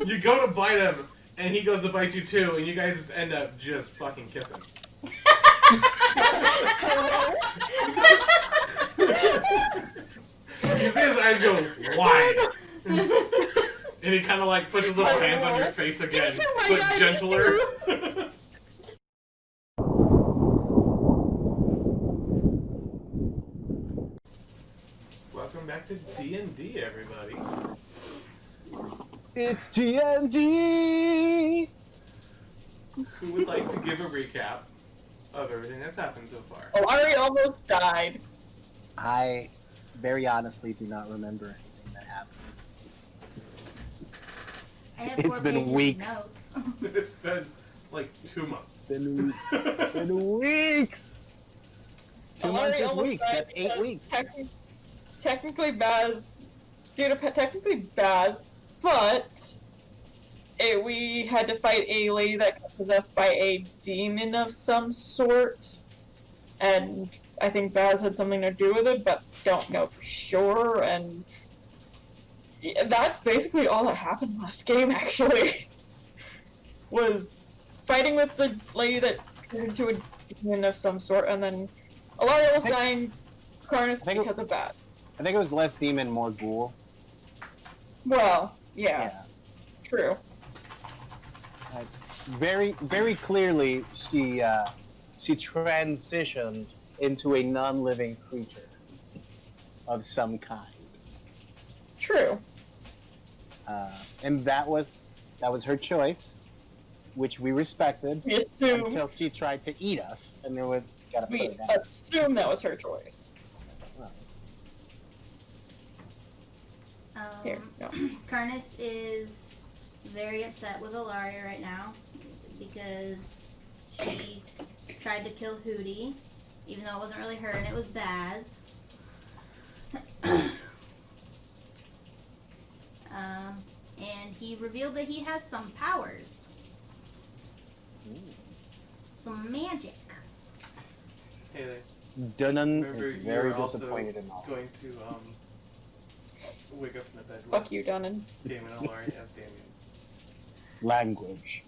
You go to bite him, and he goes to bite you too, and you guys just end up just fucking kissing. You see his eyes go wide. And he kind of like puts his little hands on your face again, but gentler. Welcome back to D&D, everybody. It's D&D! Who would like to give a recap of everything that's happened so far? Allari almost died. I very honestly do not remember anything that happened. I have It's 4 been pages of weeks. notes. It's been like 2 months. It's been weeks! 2 months Allari is almost weeks, died that's 8 because weeks. Technically Baz, technically Baz, but we had to fight a lady that got possessed by a demon of some sort, and I think Baz had something to do with it, but don't know for sure, and that's basically all that happened last game, actually. Was fighting with the lady that turned into a demon of some sort, and then Allari almost dying Karnis because of that. I think it was less demon, more ghoul. Well, yeah. True. Very, very clearly, she transitioned into a non-living creature of some kind. True. And that was her choice, which we respected We assume, until she tried to eat us, and then we gotta put we it down. assume that was her choice. Here, no. Karnis is very upset with Allari right now because she tried to kill Hootie, even though it wasn't really her and it was Baz. And he revealed that he has some powers. Some magic. Hey there. Dunnan Remember, is you very were also disappointed in all. going to wake up in the bed Fuck you, Dunnan. with Damon Allari as Damien. Language.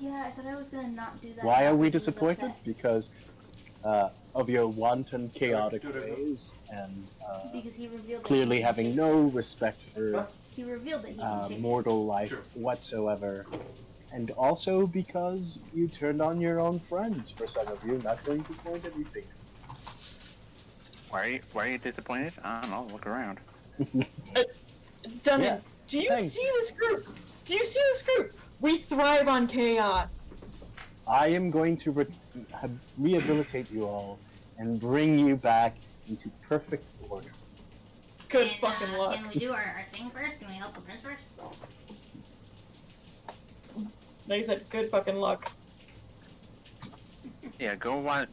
Yeah, I thought I was gonna not do that. Why are we because he was disappointed? upset. Because of your wanton, chaotic Do it again. ways, and Because he revealed that clearly he can having take- no respect for He revealed that he can take mortal life Sure. whatsoever. And also because you turned on your own friends for some of you, not going to point anything. Why are you disappointed? I don't know, look around. Dunnan, Yeah, do you thanks. see this group? Do you see this group? We thrive on chaos. I am going to rehabilitate you all and bring you back into perfect order. Good fucking luck. Can we do our thing first? Can we help the prince first? Like I said, good fucking luck. Yeah, go watch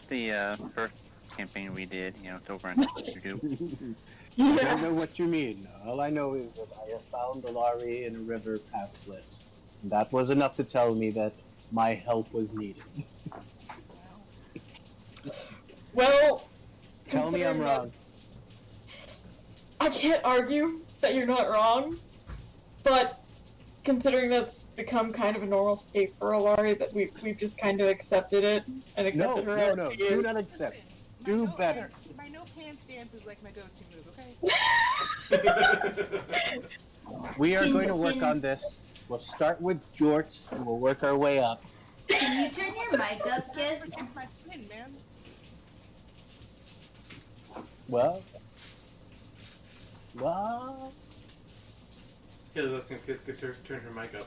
the first campaign we did. You know, it's over on YouTube. I don't know what you mean. All I know is that I have found Allari in a river pathless. And that was enough to tell me that my help was needed. Well, Tell me I'm considering wrong. that- I can't argue that you're not wrong, but considering that's become kind of a normal state for Allari, that we've just kind of accepted it and No, accepted her no, as she do is. not accept. Do better. My no pants dance is like my go-to move, okay? We are Can- going to work can- on this. We'll start with jorts and we'll work our way up. Can you turn your mic up, Kiss? Protect my skin, man. Well. Yeah, the listening kids could turn her mic up.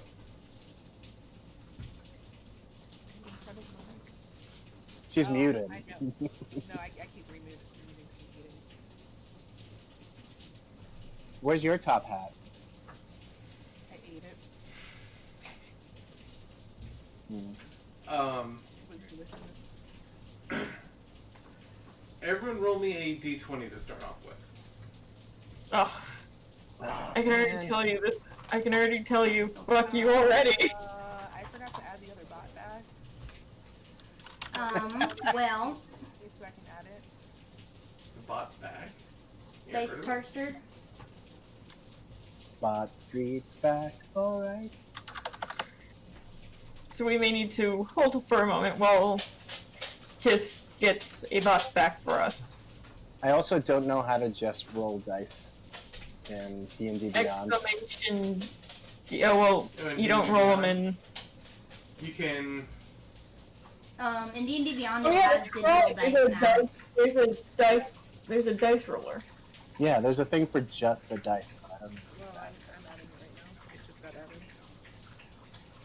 She's muted. I know. No, I keep removing. Where's your top hat? I ate it. It was delicious. Everyone roll me a d20 to start off with. Oh, I can already tell you this. I can already tell you. Fuck you already. I forgot to add the other bot back. Well, Wait so I can add it. The bot bag. dice parser. spot streets back, alright. So we may need to hold for a moment while Kiss gets a bot back for us. I also don't know how to just roll dice in D&D Beyond. Exclamation. Oh, well, Oh, in you don't D&D roll them Beyond? in. You can. In D&D Beyond, Oh, it yeah, has that's digital right. dice now. There's a dice roller. Yeah, there's a thing for just the dice, but I don't know. Well, I'm adding it right now. It just got added.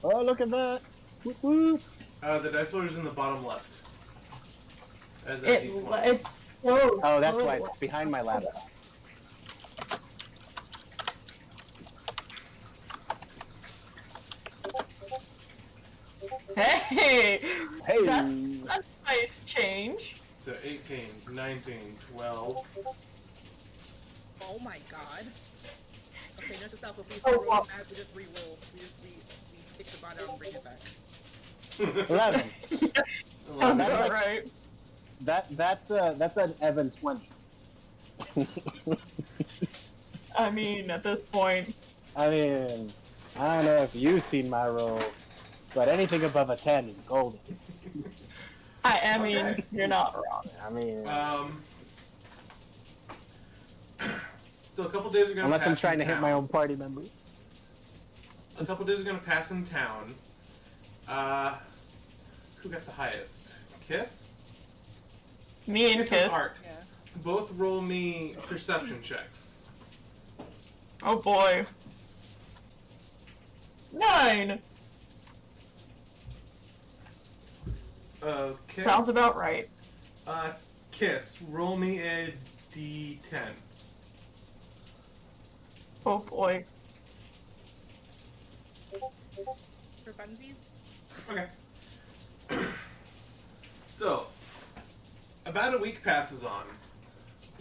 Oh, look at that! Whoop, whoop. The dice roller's in the bottom left. As a D20. It's so. Oh, that's slow. why it's behind my laptop. Hey! Hey! That's a nice change. So 18, 19, 12. Oh my god. Okay, note this out, so please Oh, roll wow. as we just re-roll. We kick the bot out and bring it back. 11. Sounds that's about like- right. That's an Evan 20. I mean, at this point, I mean, I don't know if you've seen my rolls, but anything above a 10 is golden. I mean, Okay. you're not wrong. I mean, So a couple days are gonna unless pass I'm trying in to hit town. my own party members. A couple days are gonna pass in town. Who got the highest? Kiss? Me and and Kiss. Art. Yeah. Both roll me perception checks. Oh boy. 9! Okay. Sounds about right. Kiss, roll me a D10. Oh boy. For funsies? Okay. So, about a week passes on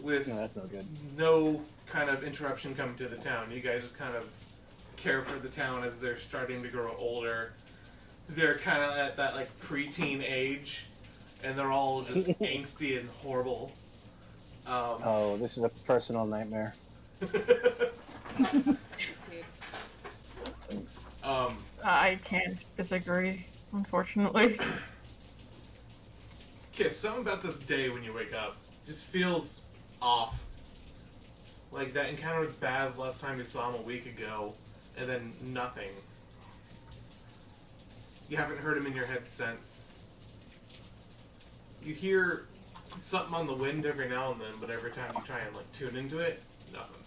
with No, that's no good. no kind of interruption coming to the town. You guys just kind of care for the town as they're starting to grow older. They're kind of at that like preteen age, and they're all just angsty and horrible. Oh, this is a personal nightmare. I can't disagree, unfortunately. Kiss, something about this day when you wake up just feels off. Like that encounter with Baz last time you saw him a week ago, and then nothing. You haven't heard him in your head since. You hear something on the wind every now and then, but every time you try and like tune into it, nothing.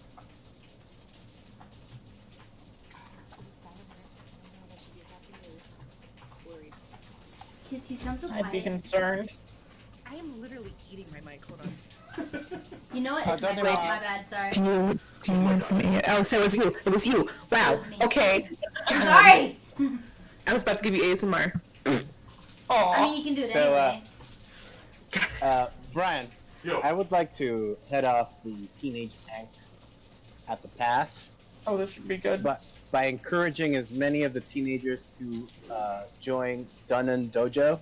Worried. Kiss, you sound so I'd be quiet. concerned. I am literally eating my mic. Hold on. You know what? Oh, It's my don't fault. do My it. bad. Sorry. Do you want some air? Oh, so it was you. It was you. Wow. It was me. Okay. I'm sorry. I was about to give you ASMR. Aw. I mean, you can do it So, anyway. Brian, Yo, I would like to head off the teenage angst at the pass, Oh, this should be good. but by encouraging as many of the teenagers to join Dunnan Dojo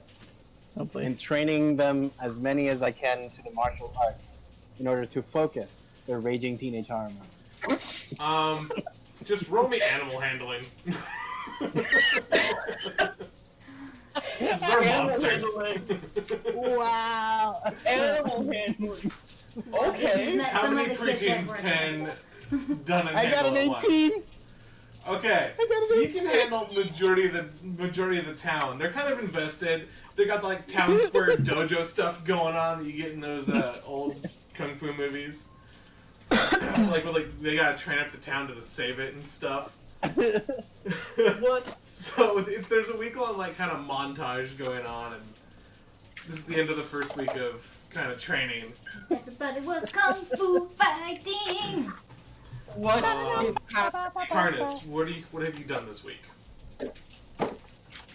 and training them as many as I can to the martial arts in order to focus their raging teenage hormones. just roll me animal handling. Because they're Animal monsters. Wow! Animal handling. Okay. Met How some many of the kids that preteens work can Dun and I got handle an at once? 18! Okay, I got an so you can handle majority of the town. They're kind of invested. They got like town square dojo stuff going on that you get in those old kung fu movies. like they gotta train up the town to save it and stuff. What? So there's a week long like kind of montage going on, and this is the end of the first week of kind of training. Everybody was kung fu fighting. What Um, is happening? Karnis, what have you done this week?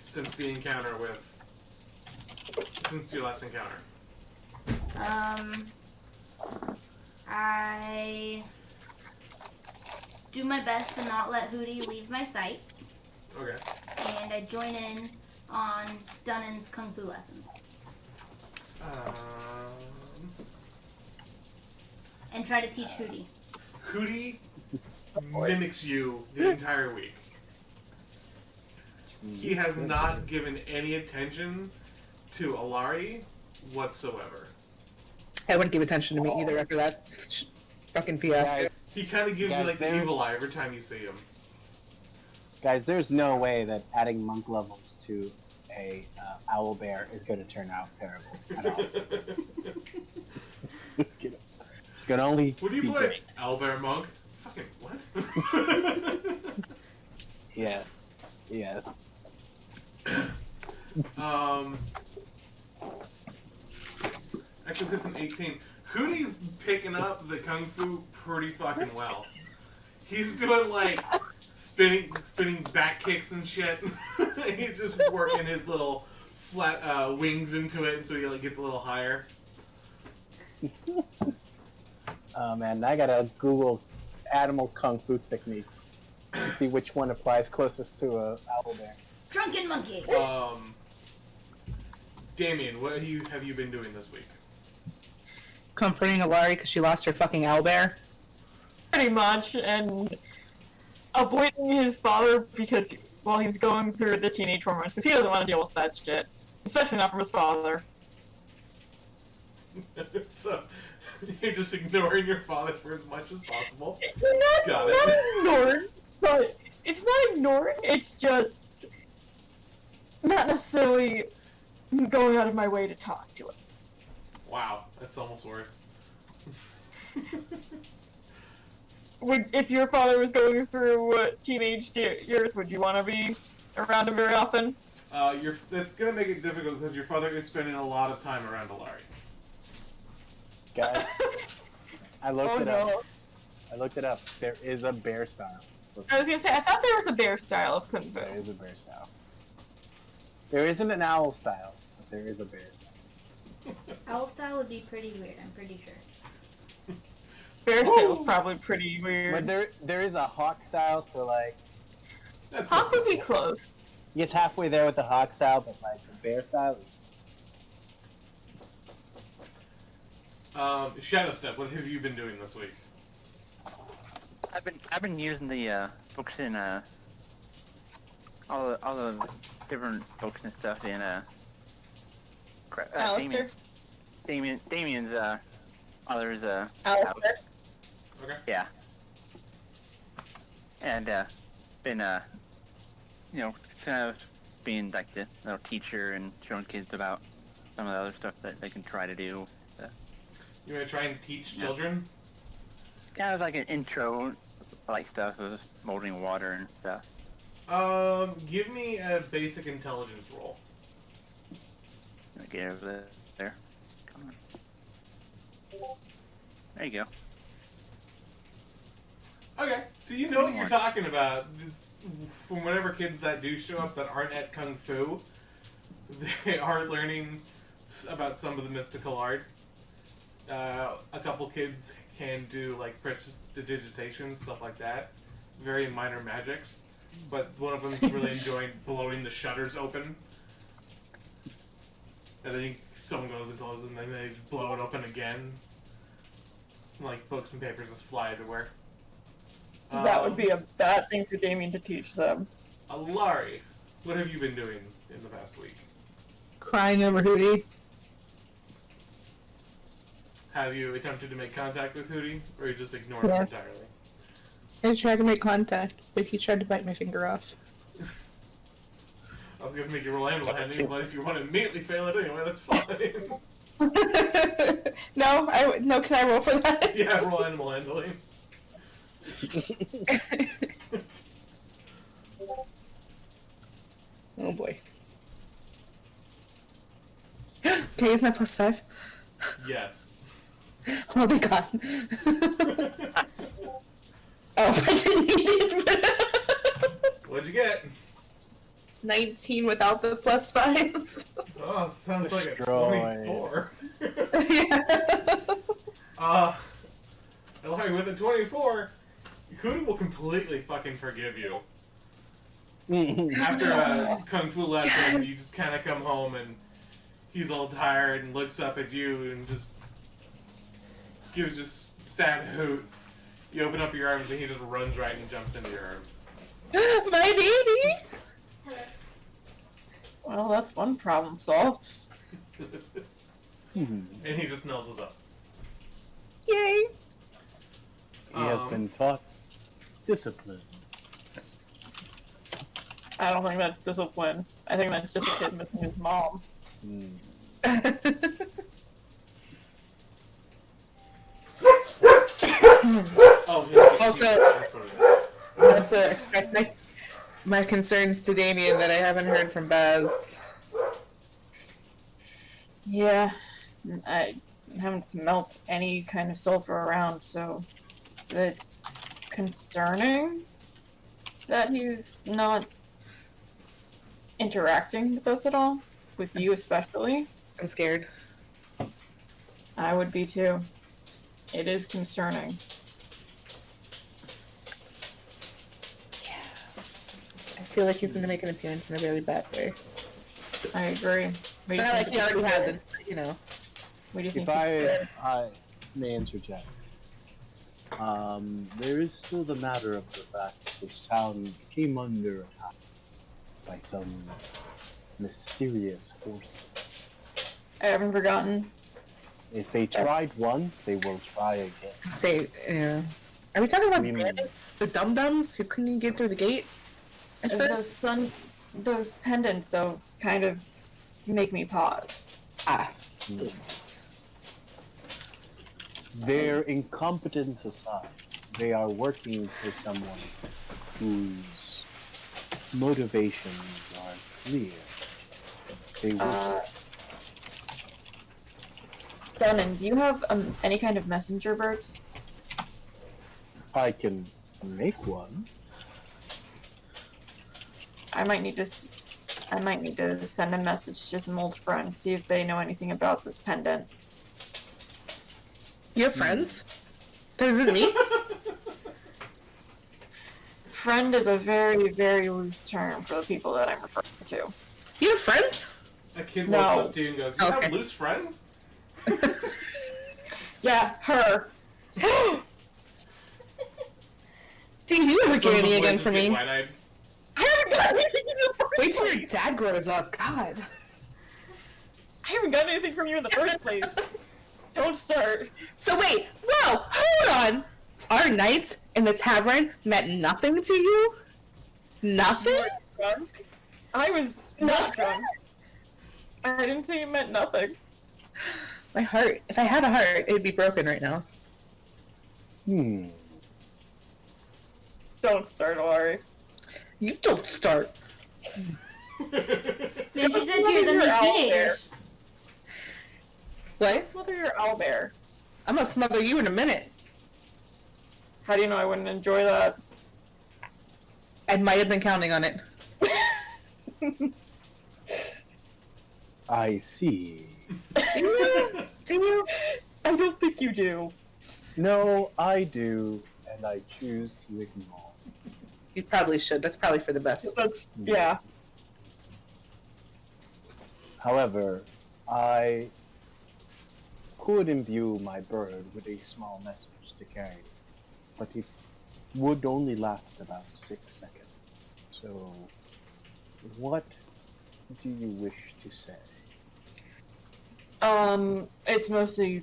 Since the encounter since your last encounter. I do my best to not let Hootie leave my sight, Okay. and I join in on Dunnan's kung fu lessons Um, and try to teach Hootie. Hootie mimics you the entire week. He has not given any attention to Allari whatsoever. I wouldn't give attention to me either after that fucking fiasco. Guys, He kind of gives you Guys, like the there- evil eye every time you see him. Guys, there's no way that adding monk levels to a owl bear is going to turn out terrible at all. it's gonna only What do you be play? great. Owlbear Monk? Fucking what? Yeah. Yeah. Actually, that's an 18. Hootie's picking up the kung fu pretty fucking well. He's doing like spinning back kicks and shit. He's just working his little flat wings into it, so he like gets a little higher. Oh man, I gotta Google animal kung fu techniques and see which one applies closest to a owl bear. Drunken monkey. Damien, what have you been doing this week? Comforting Allari because she lost her fucking owlbear. Pretty much, and avoiding his father because while he's going through the teenage hormones, because he doesn't want to deal with that shit, especially not from his father. So you're just ignoring your father for as much as possible. Not, Got not it. ignored, but it's not ignoring. It's just not necessarily going out of my way to talk to him. Wow, that's almost worse. If your father was going through teenage years, would you want to be around him very often? That's gonna make it difficult because your father is spending a lot of time around Allari. Guys, I looked Oh it up. no! I looked it up. There is a bear style. I was gonna say I thought there was a bear style of kung fu. There is a bear style. There isn't an owl style, but there is a bear style. Owl style would be pretty weird, I'm pretty sure. Bear style is probably pretty But weird. there is a hawk style, so like That's Hawk would be possible. close. he gets halfway there with the hawk style, but like the bear style. Shadow Step, what have you been doing this week? I've been using the books in all the different books and stuff in Alistair? Damien's others Alistair? Okay. yeah. And been kind of being like the little teacher and showing kids about some of the other stuff that they can try to do. You want to try and teach children? Kind of like an intro, like stuff with molding water and stuff. Give me a basic intelligence roll. Get over there. Come on. There you go. Okay, so you know what you're talking about. It's, from whatever kids that do show up that aren't at Kung Fu, they are learning about some of the mystical arts. A couple kids can do like prestidigitation, stuff like that. Very minor magics. But one of them's really enjoying blowing the shutters open. And then someone goes and closes and then they blow it open again. Like books and papers just fly everywhere. That would be a bad thing for Damien to teach them. Allari, what have you been doing in the past week? Crying over Hootie. Have you attempted to make contact with Hootie, or you just ignored him Yes. entirely? I tried to make contact, but he tried to bite my finger off. I was going to make you roll animal handling, but if you want to immediately fail it anyway, that's fine. No, can I roll for that? Yeah, roll animal handling. Oh boy. Can I use my +5? Yes. Oh my god. Oh, I didn't need it. What'd you get? 19 without the +5. Oh, sounds like a Destroy. 24. Yeah. Allari, with a 24, Hootie will completely fucking forgive you. After a kung fu lesson, you just kind of come home and he's all tired and looks up at you and just gives you a sad hoot. You open up your arms and he just runs right and jumps into your arms. My baby! Hello. Well, that's one problem solved. And he just nuzzles up. Yay! He has been taught discipline. I don't think that's discipline. I think that's just a kid missing his mom. Also, That's what it is. I have to express my concerns to Damien that I haven't heard from Baz. Yeah, I haven't smelt any kind of sulfur around, so it's concerning that he's not interacting with us at all, with you especially. I'm scared. I would be too. It is concerning. I feel like he's gonna make an appearance in a really bad way. I agree. We Not just like need he to be already prepared. hasn't, but, you know. We just need If to be prepared. I may interject, there is still the matter of the fact that this town came under attack by some mysterious forces. I haven't forgotten. If they tried once, they will try again. Say, yeah. Are we talking about We- bandits? The dum-dums who couldn't even get through the gate? At first? Those pendants, though, kind of make me pause. Their incompetence aside, they are working for someone whose motivations are clear. They wish Dunnan, do you have any kind of messenger birds? I can make one. I might need to send a message to some old friends, see if they know anything about this pendant. You have friends? That isn't me? Friend is a very, very loose term for the people that I'm referring to. You have friends? A kid No. walks up to you and goes, "You Okay. have loose friends?" Yeah, her. Do you ever Some get of the any again boys for just get me? wide-eyed. I haven't gotten anything in the first Wait till place. your dad grows up. God. I haven't gotten anything from you in the first place. Don't start. So wait, whoa, hold on. Our nights in the tavern meant nothing to you? Nothing? Drunk? I was not drunk. I didn't say it meant nothing. My heart, if I had a heart, it would be broken right now. Don't start, Allari. You don't start. Maybe she's here than these teenagers. What? Smother your owlbear. I'm gonna smother you in a minute. How do you know I wouldn't enjoy that? I might have been counting on it. I see. Do you? Do you? I don't think you do. No, I do, and I choose to ignore. You probably should. That's probably for the best. That's, yeah. However, I could imbue my bird with a small message to carry, but it would only last about 6 seconds. So, what do you wish to say? It's mostly,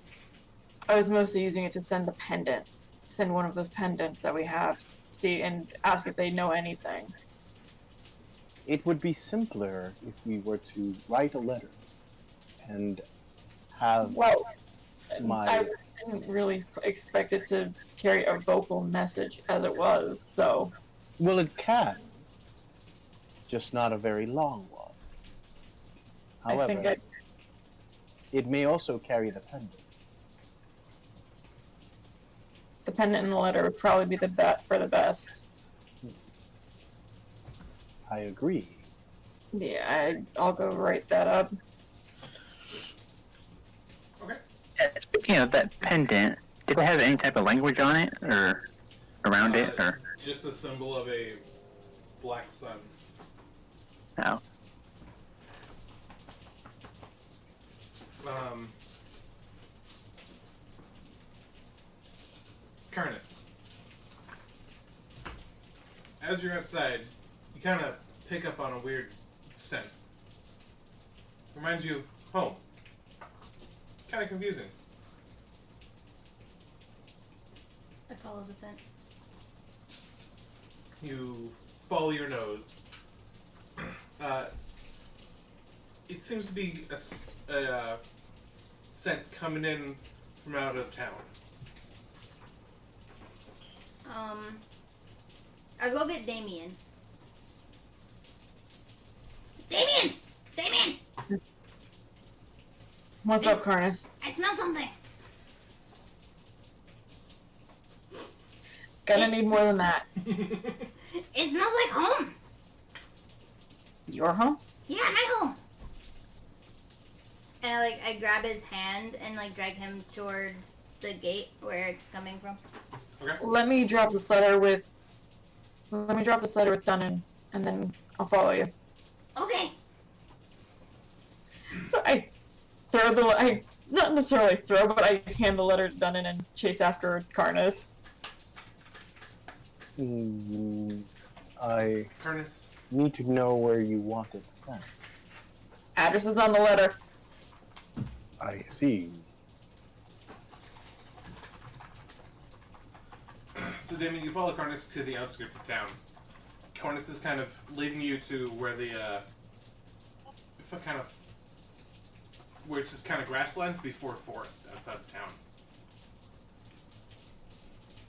I was mostly using it to send the pendant. Send one of those pendants that we have. See, and ask if they know anything. It would be simpler if we were to write a letter and have Well, my... I didn't really expect it to carry a vocal message as it was, so. Well, it can, just not a very long one. I think However, it may also carry the pendant. the pendant in the letter would probably be the best. I agree. Yeah, I'll go write that up. Speaking of that pendant, did it have any type of language on it, or around it, or Just a symbol of a black sun. no? Karnis, as you're outside, you kind of pick up on a weird scent. Reminds you of home. Kind of confusing. I follow the scent. You follow your nose. It seems to be a scent coming in from out of town. I'll go get Damien. Damien! Damien! What's up, Karnis? I smell something. Gonna need more than that. It smells like home. Your home? Yeah, my home. And I grab his hand and drag him towards the gate where it's coming from. Okay. Let me drop this letter with Dunnan, and then I'll follow you. Okay. So I not necessarily throw, but I hand the letter to Dunnan and chase after Karnis. I Karnis? need to know where you want it sent. Address is on the letter. I see. So, Damien, you follow Karnis to the outskirts of town. Karnis is kind of leading you to where where it's just kind of grasslands before forest outside of town.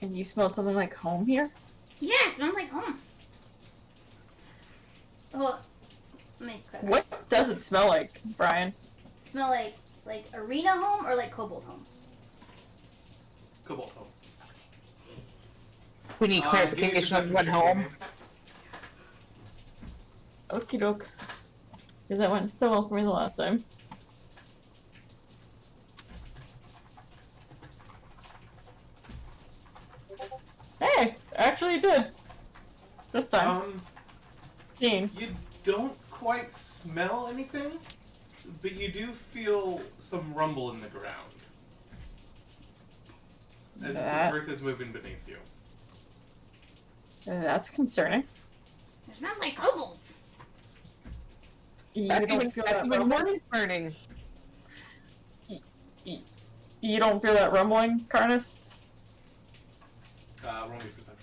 And you smelled something like home here? Yeah, it smells like home. Well, let me clarify. What does it smell like, Brian? Smell like arena home or like kobold home? Kobold home. We need clarification on what home. Okie doke. Because that went so well for me the last time. Hey! Actually it did! This time. Gene. You don't quite smell anything, but you do feel some rumble in the ground. As if some earth is moving beneath you. That's concerning. It smells like kobolds. You That's don't even, feel that's that even rumbling? more concerning. You don't feel that rumbling, Karnis? Roll me perception.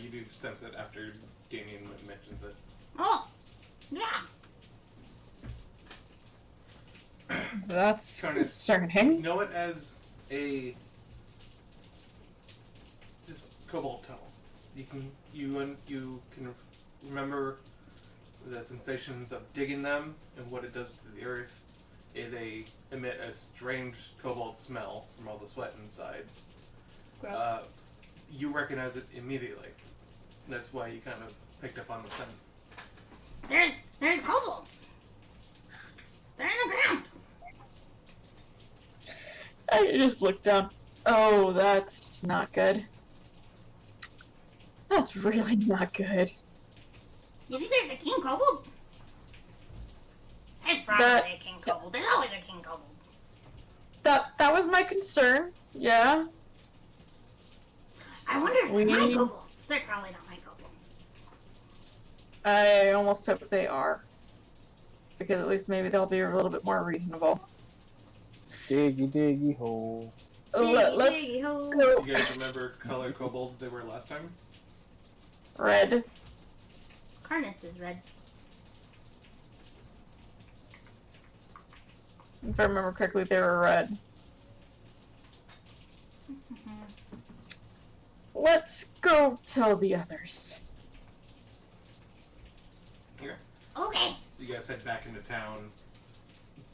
You do sense it after Damien mentions it. Oh, yeah. That's Karnis, concerning. know it as a just kobold tunnel. You can remember the sensations of digging them and what it does to the earth. They emit a strange kobold smell from all the sweat inside. Gross. You recognize it immediately. That's why you kind of picked up on the scent. There's kobolds. They're in the ground. I just looked down. Oh, that's not good. That's really not good. You think there's a king kobold? There's probably a king kobold. There's always a king kobold. That was my concern. Yeah. I wonder if they're my kobolds. They're probably not my kobolds. I almost hope they are. Because at least maybe they'll be a little bit more reasonable. Diggy diggy hole. Let's Diggy hole. go You guys remember color kobolds they were last time? red. Karnis is red. If I remember correctly, they were red. Let's go tell the others. Okay. Okay. So you guys head back into town.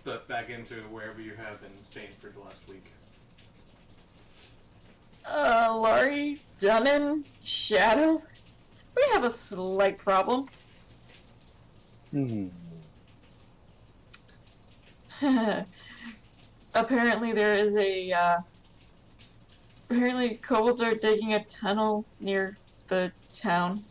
Thus back into wherever you have been staying for the last week. Allari, Dunnan, Shadow. We have a slight problem. Apparently there is apparently kobolds are digging a tunnel near the town.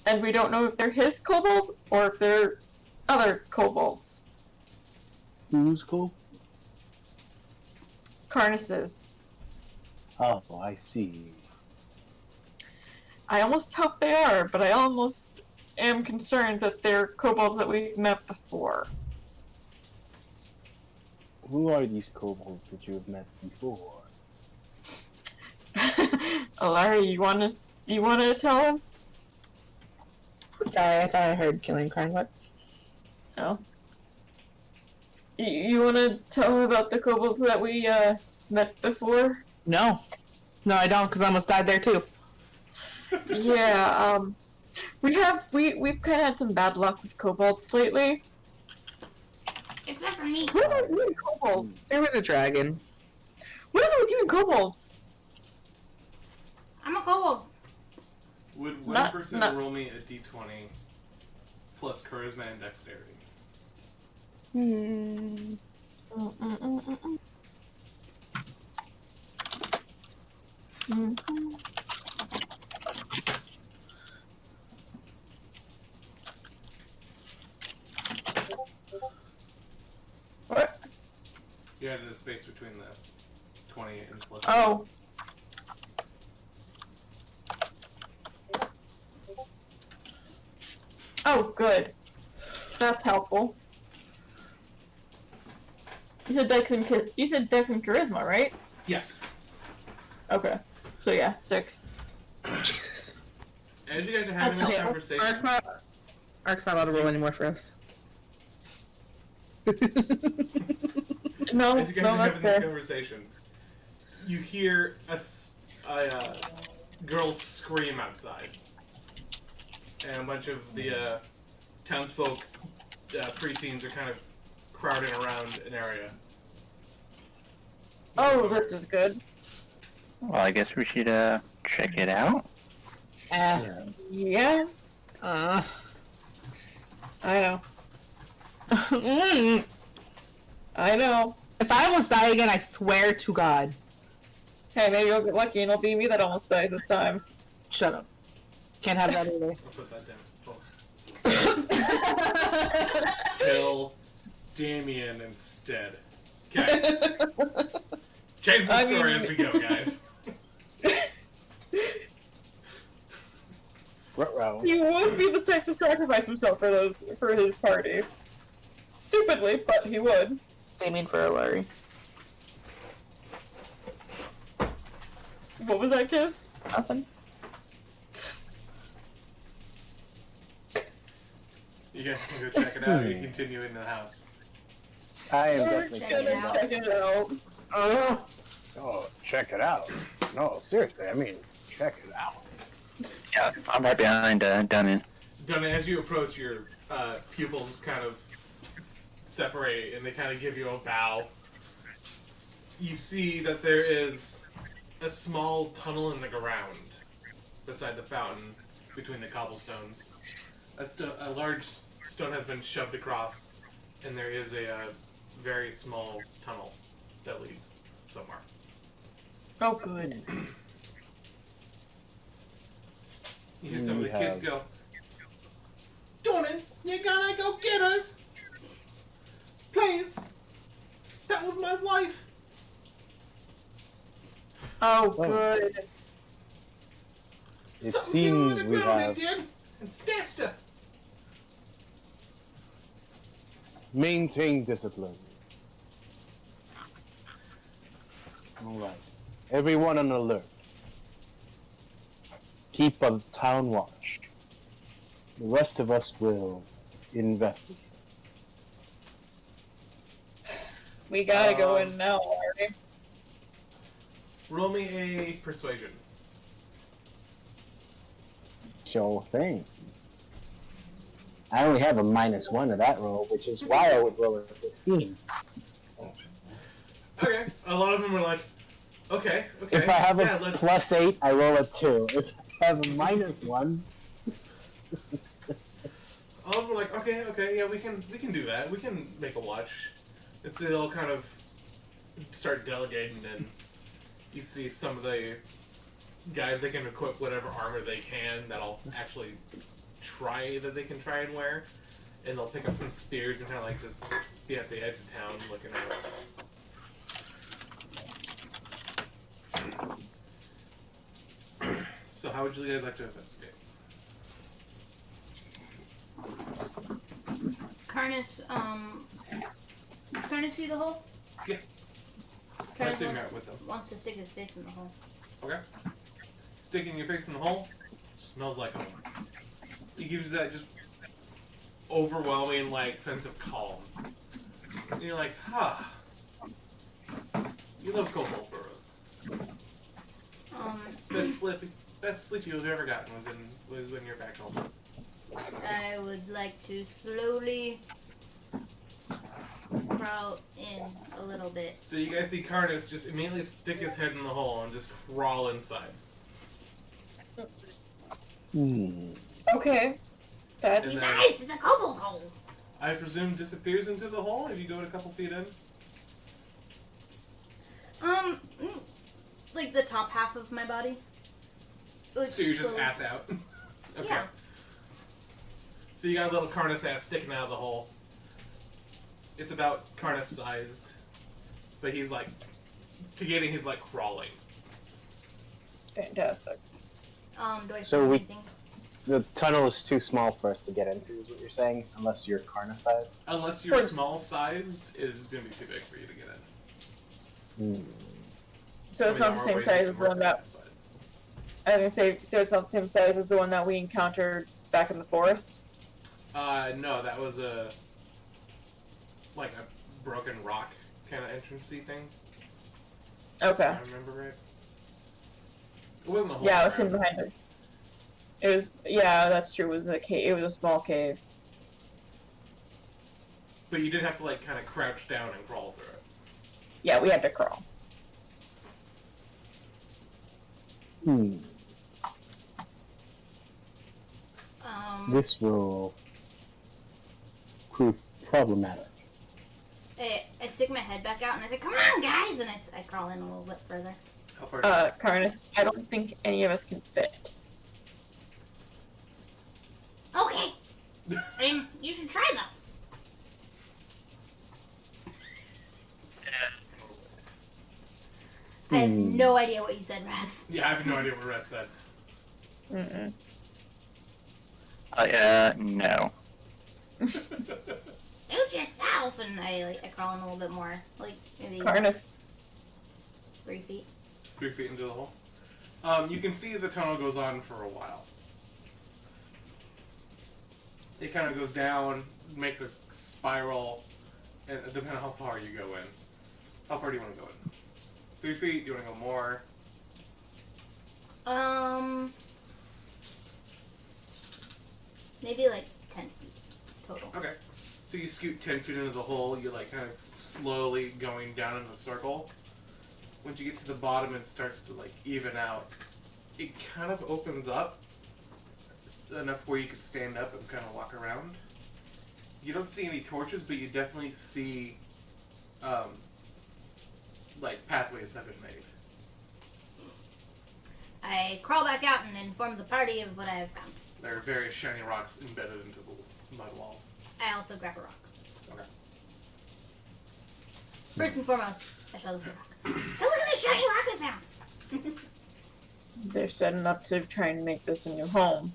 and we don't know if they're his kobolds or if they're other kobolds. Who's cool? Karnis's. Oh, I see. I almost hope they are, but I almost am concerned that they're kobolds that we've met before. Who are these kobolds that you have met before? Allari, you wanna tell him? Sorry, I thought I heard killing crying. What? No. You wanna tell him about the kobolds that we met before? No. No, I don't, because I almost died there too. Yeah, we've kind of had some bad luck with kobolds lately. Except for me. What is it with you and kobolds? There was a dragon. What is it with you and kobolds? I'm a kobold. Would one Not- person not- roll me a d20 plus charisma and dexterity? What? You added a space between the 20 and plus. Oh. Oh, good. That's helpful. You said Dex and Charisma, right? Yeah. Okay. So yeah, 6. Jesus. As you guys are having That's this okay. conversation, Ark's not allowed to roll anymore for us. No, as you guys no, are that's having this fair. conversation, you hear a girl scream outside, and a bunch of the townsfolk, preteens, are kind of crowding around an area. Oh, this is good. Well, I guess we should check it out. Yeah, Uh. I know. Mm. I know. If I almost die again, I swear to God. Hey, maybe you'll get lucky and it'll be me that almost dies this time. Shut up. Can't have that either. I'll put that down. Oh. Kill Damien instead. Okay. Change the story as we go, guys. Ruh-roh. He would be the type to sacrifice himself for his party. Stupidly, but he would. They mean for Allari. What was that kiss? Nothing. You guys can go check it out, or you continue in the house. I am We're definitely Check gonna it out. check it out. Oh, check it out. No, seriously, I mean, check it out. Yeah, I'm right behind Dunnan. Donna, as you approach, your pupils kind of separate, and they kind of give you a bow. You see that there is a small tunnel in the ground beside the fountain, between the cobblestones. A large stone has been shoved across, and there is a very small tunnel that leads somewhere. Oh, good. You hear some of the kids have- go, "Donan, you gonna go get us? Please! That was my wife!" Oh, Oh. good. It Something came on seems the we ground have it did, and snatched her. maintained discipline. Alright. Everyone on alert. Keep a town watch. The rest of us will investigate. We gotta go in now, Allari. Roll me a persuasion. Sure thing. I only have a -1 to that roll, which is why I would roll a 16. Okay, a lot of them are like, okay. If I have yeah, a let's- +8, I roll a 2. If I have a -1, all of them are like, okay, yeah, we can do that. We can make a watch. And so they'll kind of start delegating, and you see some of the guys, they can equip whatever armor they can that'll actually they can try and wear, and they'll pick up some spears and kind of like just be at the edge of town looking at it. So how would you guys like to investigate? Karnis, Karnis see the hole? Yeah. I assume you're with them. Wants to stick his face in the hole. Okay. Sticking your face in the hole, smells like home. It gives you that just overwhelming like sense of calm. And you're like, you love Kobold burrows. Best sleep you've ever gotten was when you're back home. I would like to slowly crawl in a little bit. So you guys see Karnis just immediately stick his head in the hole and just crawl inside. Okay. That's... And then, Guys, it's a kobold hole! I presume disappears into the hole if you go a couple feet in? Like the top half of my body. Like, So you're just slowly. ass out? Okay. Yeah. So you got a little Karnis ass sticking out of the hole. It's about Karnis sized, but he's like, he's like crawling. fantastic. Do I So see we- anything? The tunnel is too small for us to get into, is what you're saying, unless you're Karna sized. Unless you're For- small sized, it is going to be too big for you to get in. So it's I not mean, the there are same ways size you as can the one work that... it, but- I was gonna say, so it's not the same size as the one that we encountered back in the forest? No, that was a broken rock kind of entrancey thing. Okay. If I remember right. It wasn't a hole. Yeah, it was there. him behind it. It was, yeah, that's true. It was a cave. It was a small cave. But you did have to kind of crouch down and crawl through it. Yeah, we had to crawl. This will prove problematic. I stick my head back out and I say, "Come on, guys!" And I crawl in a little bit further. How far? Karnis, I don't think any of us can fit. Okay. I mean, you should try them. I have no idea what you said, Raz. Yeah, I have no idea what Rest said. Mm-mm. No. Suit yourself, and I crawl in a little bit more, like maybe Karnis, 3 feet. 3 feet into the hole. You can see the tunnel goes on for a while. It kind of goes down, makes a spiral, and depending on how far you go in. How far do you want to go in? 3 feet? Do you want to go more? Maybe like 10 feet total. Okay. So you scoot 10 feet into the hole, you're kind of slowly going down in a circle. Once you get to the bottom, it starts to even out. It kind of opens up enough where you could stand up and kind of walk around. You don't see any torches, but you definitely see pathways have been made. I crawl back out and inform the party of what I have found. There are various shiny rocks embedded into the mud walls. I also grab a rock. Okay. First and foremost, I show them the rock. Hey, look at this shiny rock I found! they're setting up to try and make this a new home.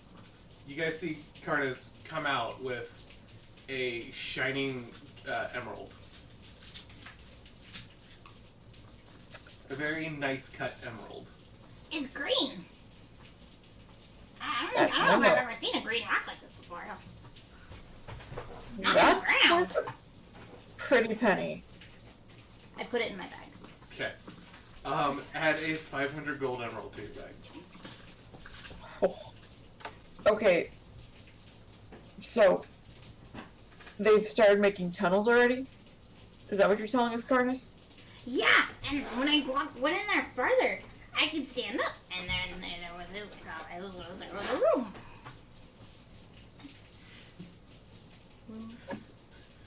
You guys see Karnis come out with a shining emerald. A very nice cut emerald. It's green. I That's don't know if I've emerald. ever seen a green rock like this before. That's Ground. worth a pretty penny. I put it in my bag. Okay. Add a 500 gold emerald to your bag. Oh. Okay. So, they've started making tunnels already? Is that what you're telling us, Karnis? Yeah, and when I went in there further, I could stand up, and then there was a room.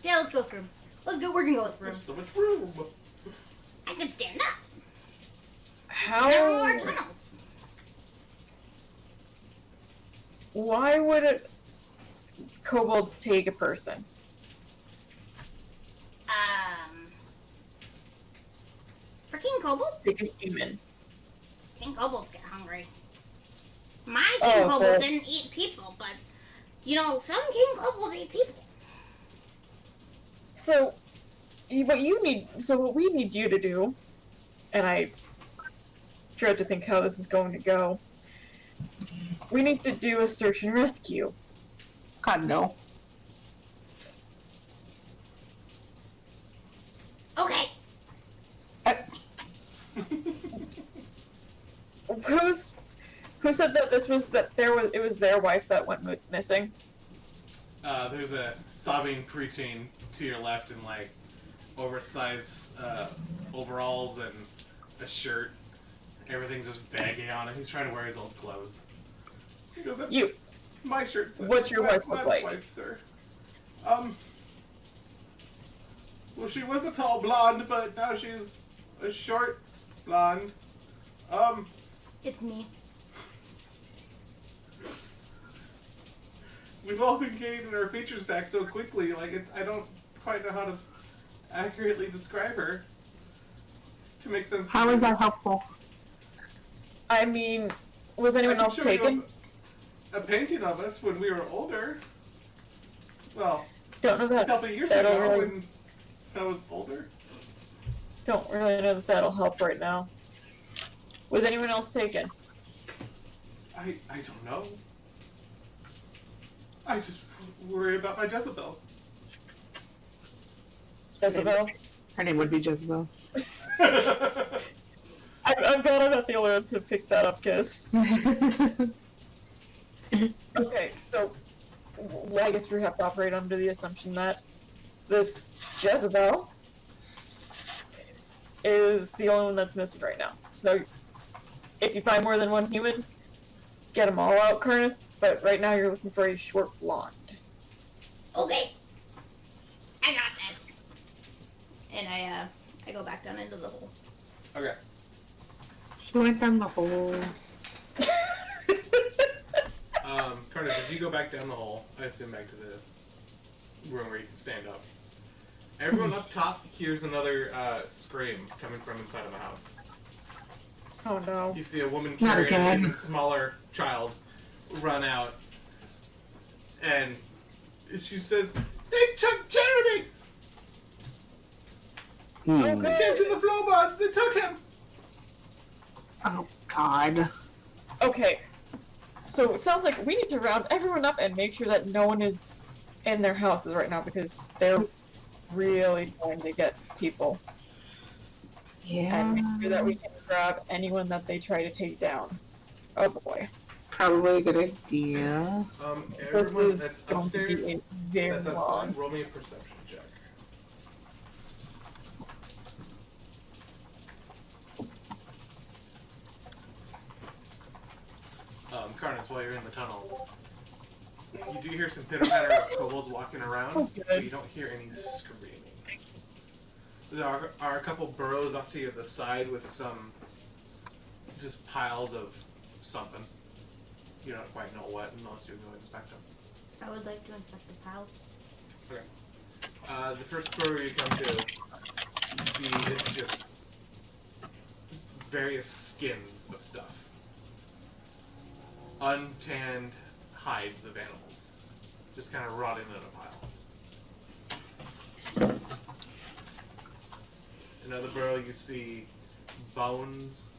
Yeah, let's go through. Let's go. We're gonna go with room. There's so much room. I could stand up. How? There are more tunnels. Why would it? kobolds take a person? For King Kobold? Take a human. King Kobolds get hungry. My King Kobold didn't eat people, but, you know, some King Kobolds eat people. So, what we need you to do, and I dread to think how this is going to go, we need to do a search and rescue. God, no. Okay. Who said that it was their wife that went missing? There's a sobbing preteen to your left in like oversized overalls and a shirt. Everything's just baggy on him. He's trying to wear his old clothes. He goes, "That's my shirt, sir. What's your wife my look like?" wife, sir. Well, she was a tall blonde, but now she's a short blonde. It's me. We've all been getting our features back so quickly, like, I don't quite know how to accurately describe her to make sense. How is that helpful? I mean, was anyone else taken? A painting of us when we were older. Well, Don't know that. a couple of years that'll ago really- when I was older. Don't really know that that'll help right now. Was anyone else taken? I don't know. I just worry about my Jezebel. Jezebel? Her name would be Jezebel. I'm glad I'm not the only one to pick that up, Kiss. Okay, so I guess we have to operate under the assumption that this Jezebel is the only one that's missing right now. So if you find more than one human, get them all out, Karnis. But right now you're looking for a short blonde. Okay. I got this. And I go back down into the hole. Okay. She went down the hole. Karnis, as you go back down the hole, I assume back to the room where you can stand up. Everyone up top hears another scream coming from inside of a house. Oh no. You see a woman Not carrying an again. even smaller child run out, and she says, "They took Jeremy! They came to the floorboards, they took him!" Oh, God. Okay. So it sounds like we need to round everyone up and make sure that no one is in their houses right now because they're really going to get people. Yeah. And make sure that we can grab anyone that they try to take down. Oh boy. Probably a good idea. This Everyone is that's going to upstairs, be a very that's long. outside, roll me a perception check. Karnis, while you're in the tunnel, you do hear some pitter-patter of kobolds walking around, Oh, but good. you don't hear any screaming. There are a couple burrows off to the side with some just piles of something. You don't quite know what unless you go inspect them. I would like to inspect the piles. Okay. The first burrow you come to, you see it's just various skins of stuff. Untanned hides of animals. Just kind of rotting in a pile. Another burrow you see bones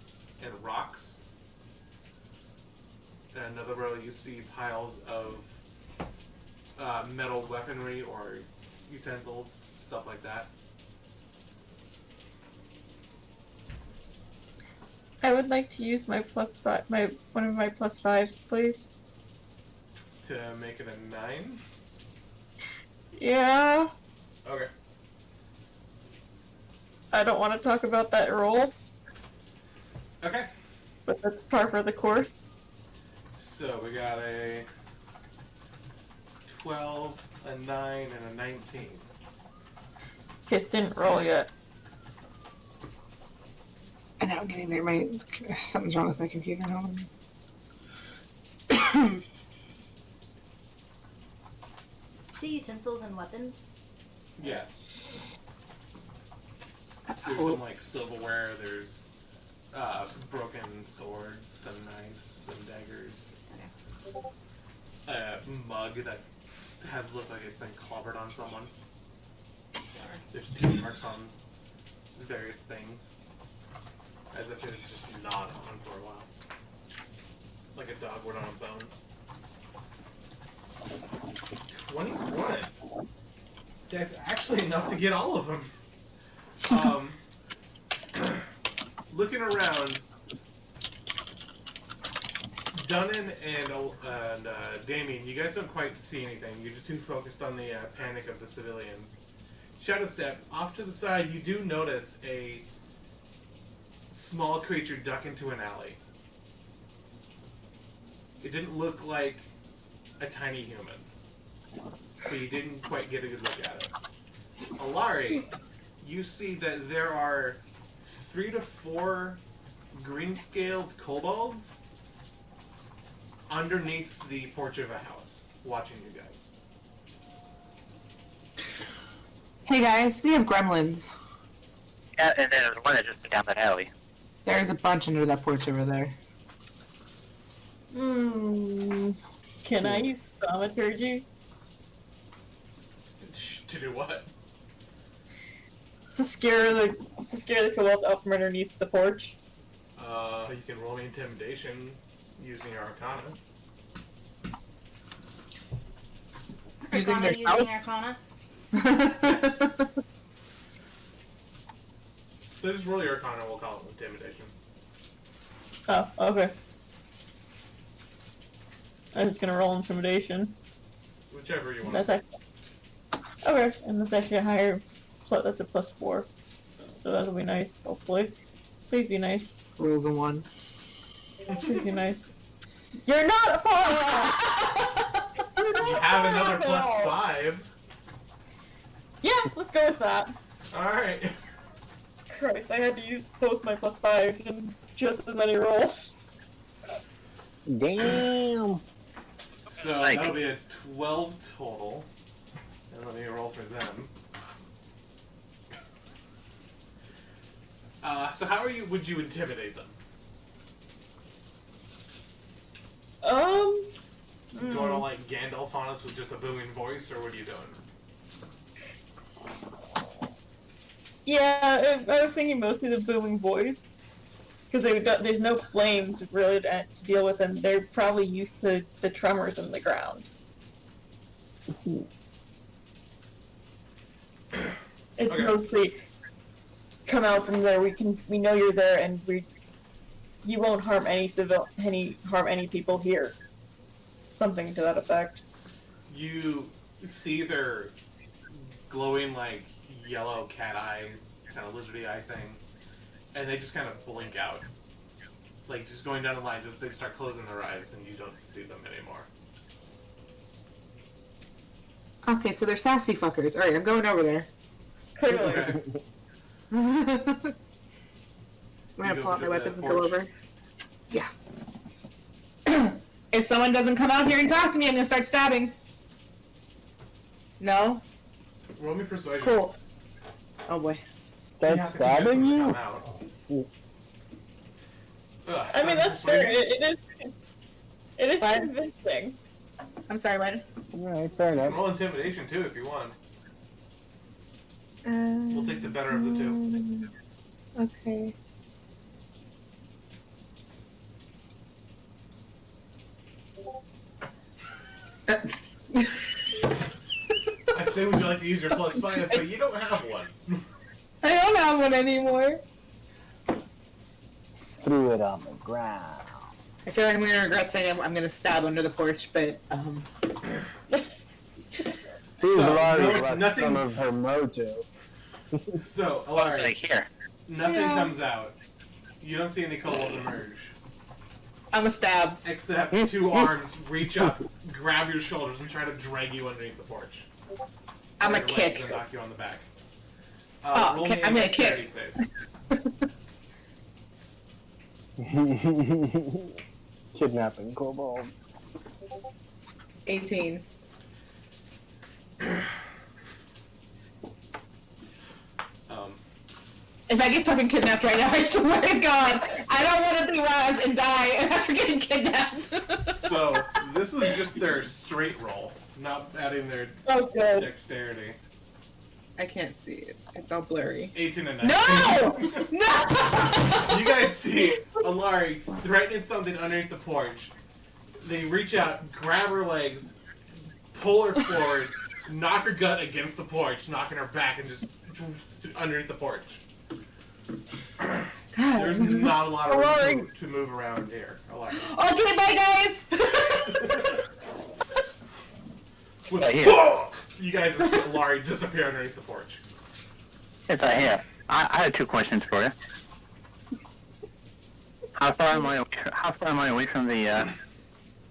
and rocks. And another row you see piles of metal weaponry or utensils, stuff like that. I would like to use my one of my +5s, please. To make it a 9. Yeah. Okay. I don't want to talk about that roll, Okay. but that's par for the course. So we got a 12, a 9, and a 19. Kiss didn't roll yet. And now I'm getting there. Something's wrong with my computer. Hold on. see utensils and weapons? Yeah. There's some like silverware. There's broken swords, some knives, some daggers. Okay. A mug that has looked like it's been clobbered on someone. There's teeth marks on various things, as if it's just gnawed on for a while, like a dog would on a bone. 21. That's actually enough to get all of them. Looking around, Dunnan and Damien, you guys don't quite see anything. You're just too focused on the panic of the civilians. Shadow Step, off to the side, you do notice a small creature duck into an alley. It didn't look like a tiny human, but you didn't quite get a good look at it. Allari, you see that there are 3 to 4 green-scaled kobolds underneath the porch of a house, watching you guys. Hey guys, we have gremlins. Yeah, and then there's one that just went down that alley. There's a bunch under that porch over there. Can I use thaumaturgy? To do what? To scare the kobolds out from underneath the porch? You can roll me intimidation using your arcana. Using their Using mouth? Arcana? So just roll your arcana, we'll call it intimidation. Oh, okay. I'm just gonna roll intimidation. Whichever you want. That's actually okay, and that's actually a higher. That's a +4, so that'll be nice. Hopefully, please be nice. Rolls a 1. Please be nice. You're not a part. You have another +5. Yeah, let's go with that. Alright. Christ, I had to use both my +5s in just as many rolls. Damn. So Like- that'll be a 12 total. And let me roll for them. So how would you intimidate them? Going all like Gandalf on us with just a booming voice, or what are you doing? Yeah, I was thinking mostly the booming voice. Because there's no flames really to deal with, and they're probably used to the tremors in the ground. It's Okay. mostly come out from there. We know you're there, and you won't harm any people here. Something to that effect. You see their glowing like yellow cat eye, kind of lizardy eye thing, and they just kind of blink out. Like just going down the line, just they start closing their eyes, and you don't see them anymore. Okay, so they're sassy fuckers. Alright, I'm going over there. Clearly. Okay. I'm You gonna go pull out to my the weapons and porch. go over. Yeah. If someone doesn't come out here and talk to me, I'm gonna start stabbing. No? Roll me persuasion. Cool. Oh boy. You Start have to convince stabbing them to you? come out. Ugh, I mean, that's fair. persuasion. It is What? convincing. I'm sorry, what? Alright, fair enough. Roll intimidation too if you want. We'll take the better of the two. Okay. I'd say would you like to use your +5, but you don't have one. I don't have one anymore. Threw it on the ground. I feel like I'm gonna regret saying I'm gonna stab under the porch, but Seems So, Allari no- left nothing- some of her mojo. So, Like Allari, here. nothing Yeah. comes out. You don't see any kobolds emerge. I'm a stab. Except 2 arms reach up, grab your shoulders, and try to drag you underneath the porch. I'm Or a your legs kick. And knock you on the back. Oh, roll okay, me a I'm gonna dexterity kick. save. Kidnapping kobolds. 18. If I get fucking kidnapped right now, I swear to God, I don't want to be Raz and die after getting kidnapped. So, this was just their straight roll, not adding their Oh, good. dexterity. I can't see it. It's all blurry. 18 and 19. No! No! You guys see Allari threatening something underneath the porch. They reach out, grab her legs, pull her forward, knock her gut against the porch, knocking her back, and just underneath the porch. God. There's not a lot of room to move around here. Allari. Okay, bye, guys! You guys see Allari disappear underneath the porch. It's right here. I have two questions for you. How far am I away from the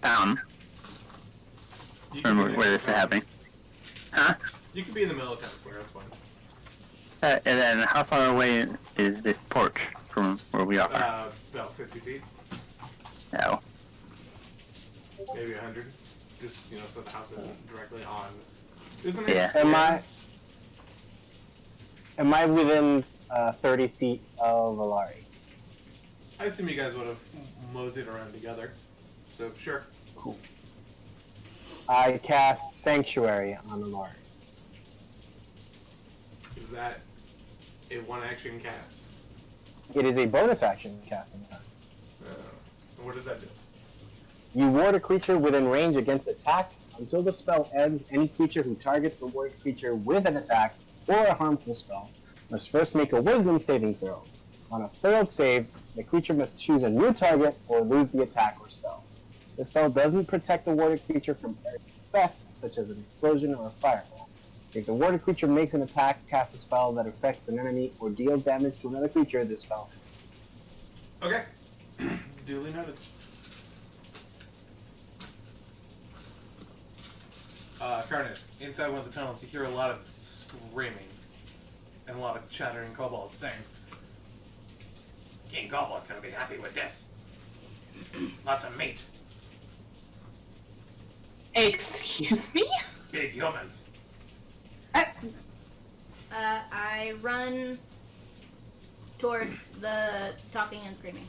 town You from can be where this is happening? Huh? You can be in the middle of town square, that's fine. And then how far away is this porch from where we are? About 50 feet, No. maybe 100. Just, so the house isn't directly on. Isn't Yeah. it? Am I within 30 feet of Allari? I assume you guys would have moseyed around together. So, sure. Cool. I cast Sanctuary on Allari. Is that a one-action cast? It is a bonus action casting time. What does that do? You ward a creature within range against attack. Until the spell ends, any creature who targets the warded creature with an attack or a harmful spell must first make a wisdom saving throw. On a failed save, the creature must choose a new target or lose the attack or spell. The spell doesn't protect the warded creature from effects such as an explosion or a fireball. If the warded creature makes an attack, casts a spell that affects an enemy, or deals damage to another creature, this spell. Okay. Duly noted. Karnis, inside one of the tunnels, you hear a lot of screaming and a lot of chattering kobolds saying, King Kobold's gonna be happy with this. Lots of meat. Excuse me? Big humans. I run towards the talking and screaming.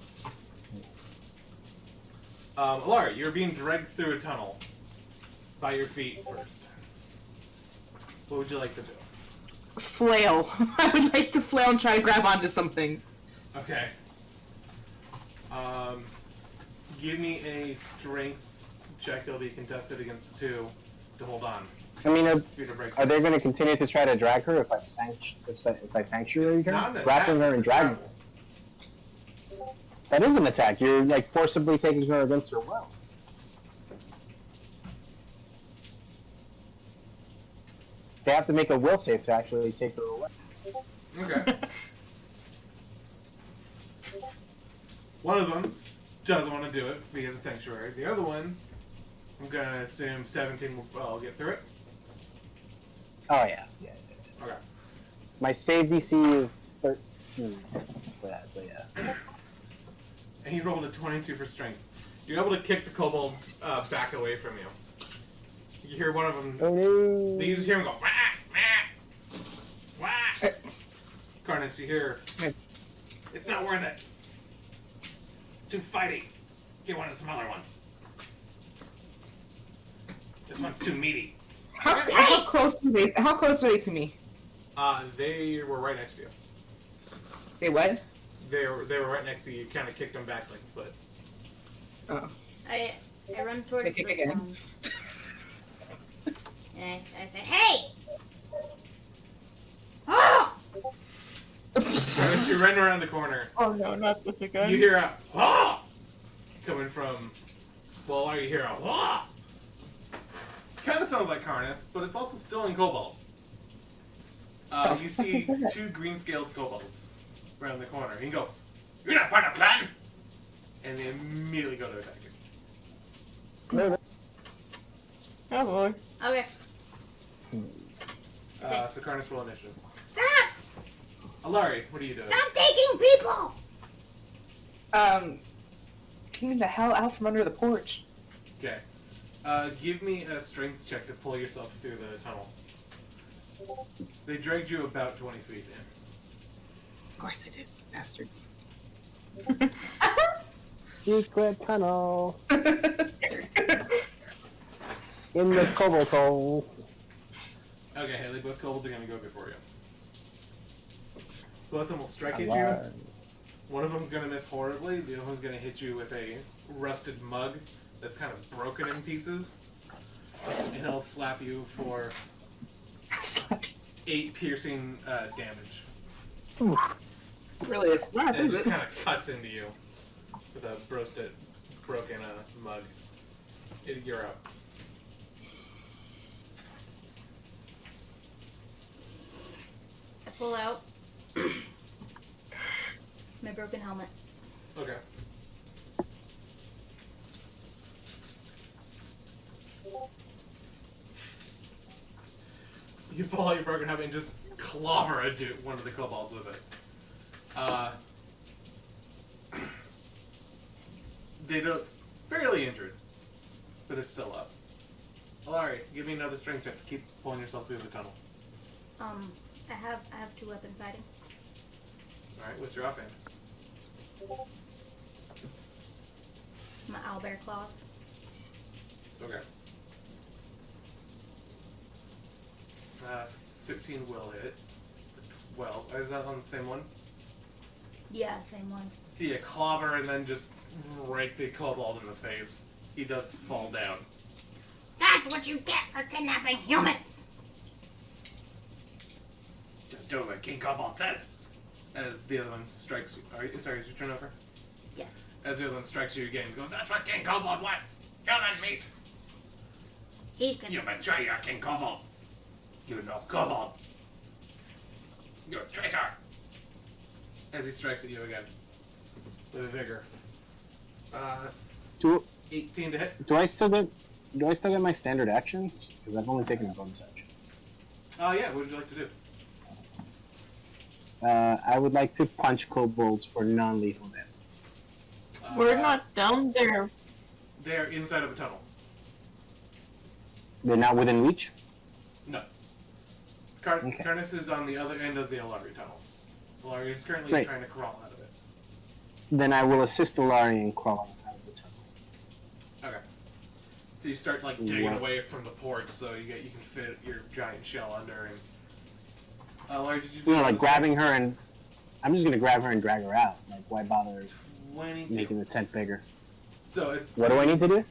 Allari, you're being dragged through a tunnel by your feet first. What would you like to do? Flail. I would like to flail and try to grab onto something. Okay. Give me a strength check that'll be contested against the two to hold on. I mean, For you to break are they going to continue to try to drag her if I sanctuary It's not her? an Grappling attack, her and it's a dragging her. grapple. That is an attack. You're like forcibly taking her against her will. They have to make a will save to actually take her away. Okay. One of them doesn't want to do it via the sanctuary. The other one, I'm gonna assume 17 will get through it. Oh yeah. Okay. My save DC is 13 for that, so yeah. And he rolled a 22 for strength. You're able to kick the kobolds back away from you. You hear one of them. Oh no! You just hear him go, wah, wah, wah. Karnis, you hear, it's not worth it. Too fighty. Get one of the smaller ones. This one's too meaty. How close are they? How close are they to me? They were right next to you. They what? They were right next to you. You kind of kicked them back like a foot. Oh. I run towards Kick the again. sound. And I say, hey! Oh! As you run around the corner, Oh no, not this again. you hear a "Wah!" coming from. Well, you hear a "Wah!" Kind of sounds like Karnis, but it's also still in Kobold. You see is that? 2 green-scaled kobolds around the corner. You go, "You're not part of the plan!" And they immediately go to attack you. Oh boy. Okay. So Karnis roll initiative. Stop! Allari, what are you doing? Stop taking people! Getting the hell out from under the porch. Okay. Give me a strength check to pull yourself through the tunnel. They dragged you about 20 feet Of course they did, bastards. Secret tunnel in the Kobold hole. Okay, Haley, both kobolds are gonna go before you. Both of them will strike at you. Allari. One of them's gonna miss horribly. The other one's gonna hit you with a rusted mug that's kind of broken in pieces. And he'll slap you for 8 piercing damage. Really, it's not, And it is just it? kind of cuts into you with a broken mug. You're up. I pull out my broken helmet. Okay. You pull out your broken helmet and just clobber one of the kobolds with it. They don't fairly injured, but it's still up. Allari, give me another strength check to keep pulling yourself through the tunnel. I have 2 weapon fighting. Alright, what's your offhand? My owlbear claws. Okay. 15 will hit. 12. Is that on the same one? Yeah, same one. See a clobber and then just rake the kobold in the face. He does fall down. That's what you get for kidnapping humans! Just do what King Kobold says. As the other one strikes you. Sorry, is your turn over? Yes. As the other one strikes you again, he goes, "That's what King Kobold wants! Human meat! He can... You betray your King Kobold! You know Kobold! You're a traitor!" As he strikes at you again. With vigor. Do 18 to hit. I still get my standard actions? Because I've only taken a bonus action. Oh yeah, what would you like to do? I would like to punch kobolds for non-lethal damage. We're not down there. They're inside of a tunnel. They're not within reach? No. Okay. Karnis is on the other end of the Allari tunnel. Allari is currently Great. trying to crawl out of it. Then I will assist Allari in crawling out of the tunnel. Okay. So you start like digging What? away from the port, so you can fit your giant shell under. And Allari, did you do You know, like anything? grabbing her and... I'm just gonna grab her and drag her out. Like, why bother 22. making the tent bigger? So if What do I need to do?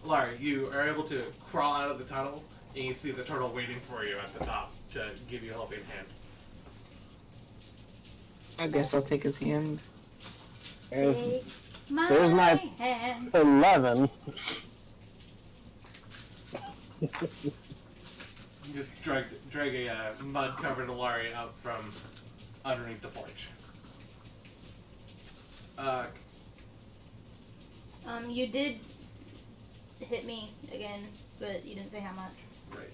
Allari, you are able to crawl out of the tunnel, and you see the turtle waiting for you at the top to give you a helping hand. I guess I'll take his hand. There's Take there's my- hand. 11. You just drag a mud-covered Allari out from underneath the porch. You did hit me again, but you didn't say how much. Right.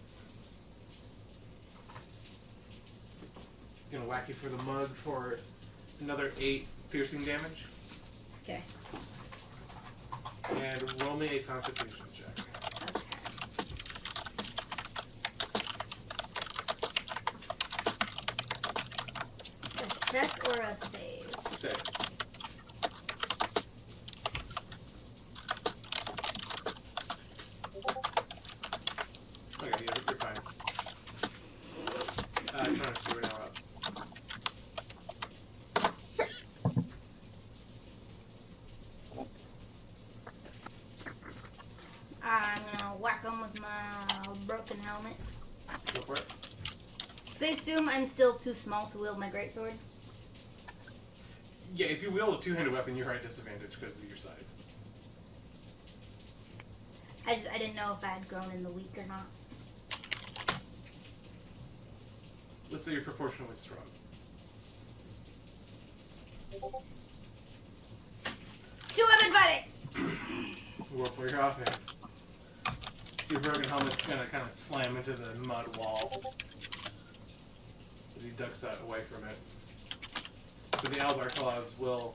Gonna whack you for the mug for another 8 piercing damage. Okay. And roll me a constitution check. A check or a save? Save. Okay, you're fine. Karnis, you are now up. I'm gonna whack him with my broken helmet. Go for it. They assume I'm still too small to wield my greatsword. Yeah, if you wield a two-handed weapon, you're at disadvantage because of your size. I didn't know if I had grown in the week or not. Let's say you're proportionally strong. Two weapon fighting! Roll for your offhand. So your broken helmet's gonna kind of slam into the mud wall as he ducks out away from it. But the Albar claws will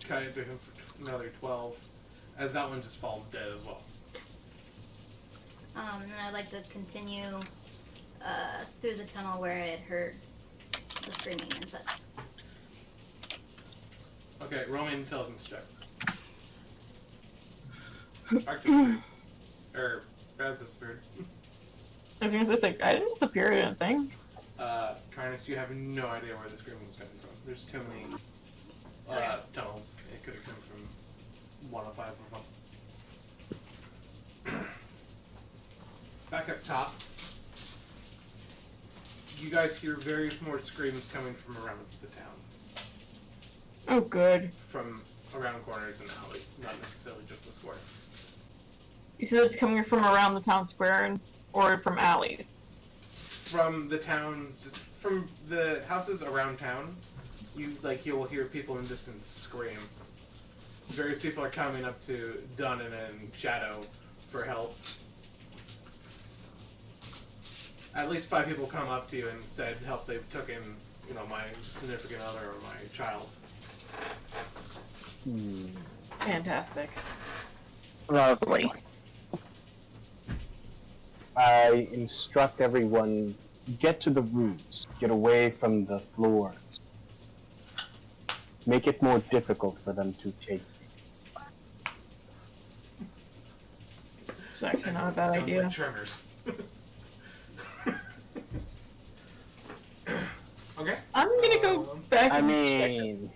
cut into him for another 12, as that one just falls dead as well. And I'd like to continue through the tunnel where I had heard the screaming and such. Okay, roll me an intelligence check. Arctic or Baz disappeared. I was gonna say, it's like, I didn't disappear, I didn't think. Karnis, you have no idea where the screaming was coming from. There's too many tunnels. It could have come from one of 5 of them. Back up top, you guys hear various more screams coming from around the town. Oh, good. From around corners and alleys, not necessarily just the square. You said it's coming from around the town square or from alleys? From the towns, from the houses around town, you'll hear people in distance scream. Various people are coming up to Dunnan and Shadow for help. At least 5 people come up to you and said help they've taken, my significant other or my child. Fantastic. Lovely. I instruct everyone, get to the roofs, get away from the floors. Make it more difficult for them to take you. It's actually not a bad Sounds idea. like tremors. Okay. I'm gonna go back I and mean...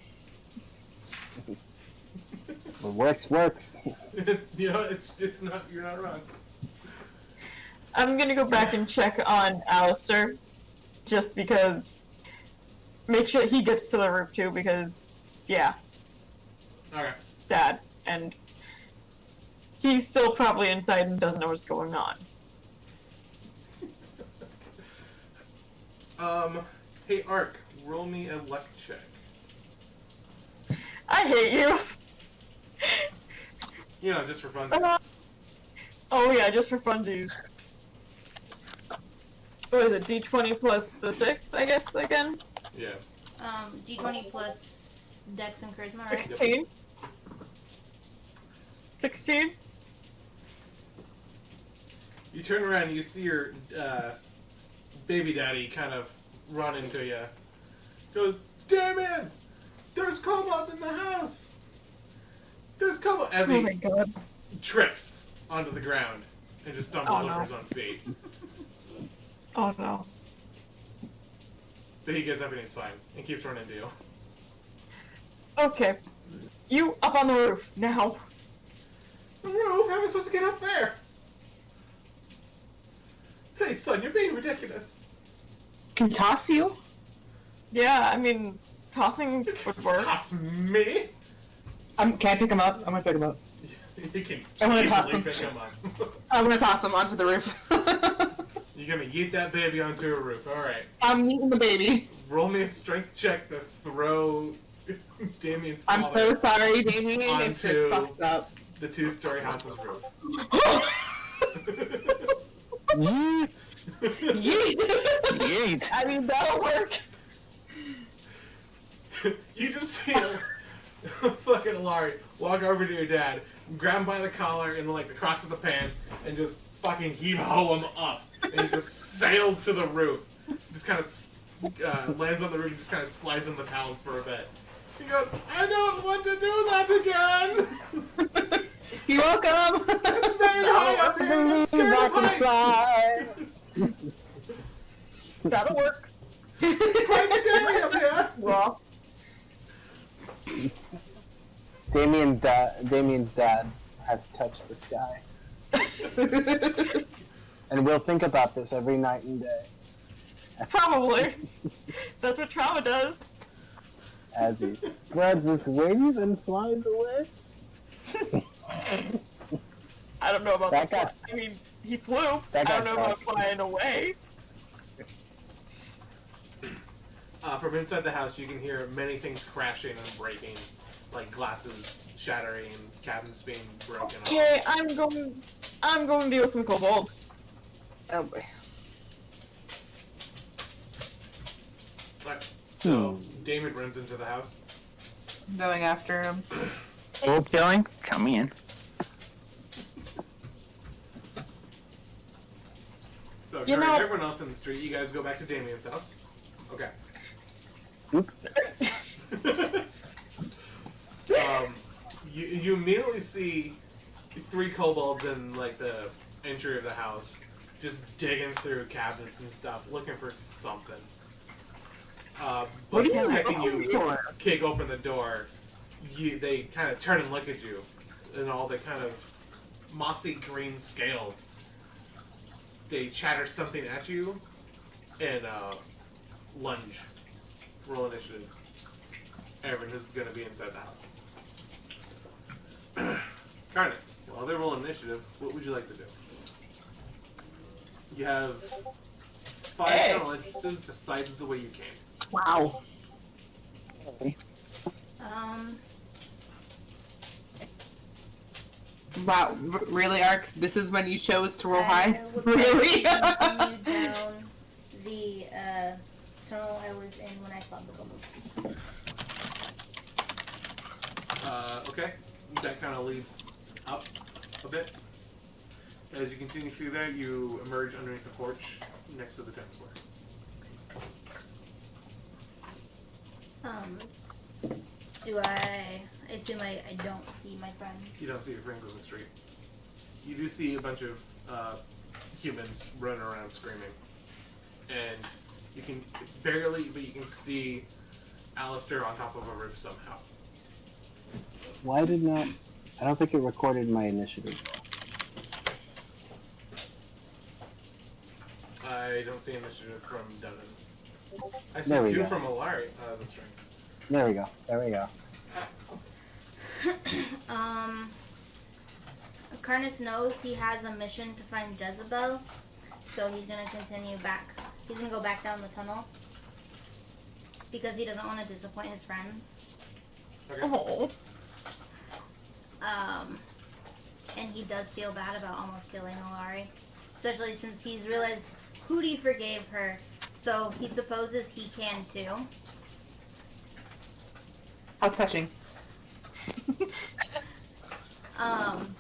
What works. It's not. You're not wrong. I'm gonna go back and check on Alistair, just because. Make sure he gets to the roof too, because, yeah, Okay. Dad, and he's still probably inside and doesn't know what's going on. Hey Ark, roll me a luck check. I hate you. Just for fun. Oh yeah, just for funsies. What is it? D20 plus the 6, I guess, again? Yeah. D20 plus Dex and Charisma, right? 16? 16? You turn around and you see your baby daddy kind of run into you. Goes, damn it! There's Kobold in the house! There's Kobold! As Oh my he god. trips onto the ground and just stumbles Oh, no. over his own feet. Oh no. But he gets up and he's fine and keeps running into you. Okay. You up on the roof, now. The roof? How am I supposed to get up there? Hey son, you're being ridiculous. Can toss you? Yeah, I mean, tossing would work. Toss me? Can I pick him up? I'm gonna pick him up. You can I'm gonna toss easily him. pick him up. I'm gonna toss him onto the roof. You're gonna yeet that baby onto a roof. Alright. I'm eating the baby. Roll me a strength check to throw Damien's I'm father so sorry, Damien. It's onto just fucked up. the 2-story house's roof. Yeet! Yeet. I mean, that'll work. You just see a fucking Allari walk over to your dad, grab him by the collar and the crotch of the pants, and just fucking heave-ho him up. And he just sails to the roof. Just kind of lands on the roof and just kind of slides in the towels for a bit. He goes, I don't want to do that again! You're welcome. It's very high up here and I'm scared of heights! That'll work. Quite scary up here! Well, Damien's dad has touched the sky. And we'll think about this every night and day. probably. That's what trauma does. As he spreads his wings and flies away. I don't know about That that. guy- I mean, he flew. I That guy don't know about flew. flying away. From inside the house, you can hear many things crashing and breaking, like glasses shattering, cabinets being broken off. Okay, I'm going to deal with some kobolds. Oh boy. Right. So, Damon runs into the house. Going after him. Full killing? Count me in. So, You during know- everyone else in the street, you guys go back to Damien's house. Okay. Oops. You immediately see 3 kobolds in like the entry of the house, just digging through cabinets and stuff, looking for something. But the second you kick open the door, they kind of turn and look at you, and all the kind of mossy green scales. They chatter something at you, and lunge. Roll initiative. Everyone who's going to be inside the house. Karnis, while they roll initiative, what would you like to do? You have 5 tunnel entrances besides the way you came. Wow. Wow, really, Ark? This is when you chose to roll high? Really? Continue down the tunnel I was in when I fought the Kobold. Okay. That kind of leads up a bit. As you continue through there, you emerge underneath the porch next to the 10 square. I assume I don't see my friend. You don't see your friends on the street. You do see a bunch of humans running around screaming. And you can barely, but you can see Alistair on top of a roof somehow. Why did not... I don't think it recorded my initiative. I don't see initiative from Dunnan. I see There we 2 go. from Allari, the string. There we go. There we go. Karnis knows he has a mission to find Jezebel, so he's gonna continue back. He's gonna go back down the tunnel because he doesn't want to disappoint his friends. Okay. Oh. And he does feel bad about almost killing Allari, especially since he's realized Hootie forgave her, so he supposes he can too. How touching.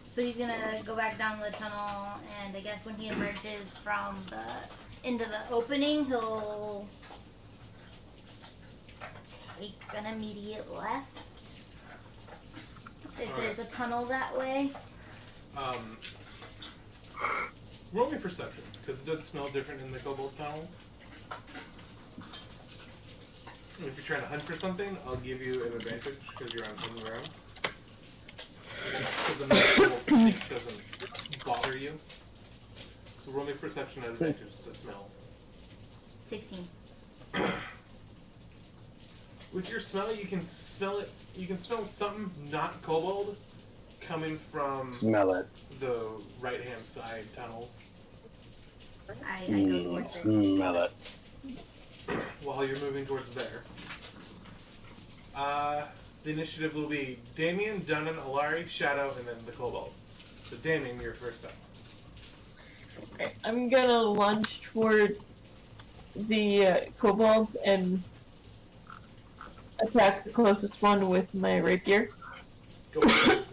So he's gonna go back down the tunnel, and I guess when he emerges from into the opening, he'll take an immediate left. If there's a tunnel that way. Roll me perception, because it does smell different in the kobold tunnels. And if you're trying to hunt for something, I'll give you an advantage, because you're on your own. Because the kobold stink doesn't bother you. So roll me perception at advantage to smell. 16. With your smell, you can smell it. You can smell something not kobold coming from Smell it. the right-hand side tunnels. I go towards it. Smell it. While you're moving towards there. The initiative will be Damien, Dunnan, Allari, Shadow, and then the kobolds. So Damien, you're first up. Okay, I'm gonna lunge towards the kobold and attack the closest one with my rapier. Go for it.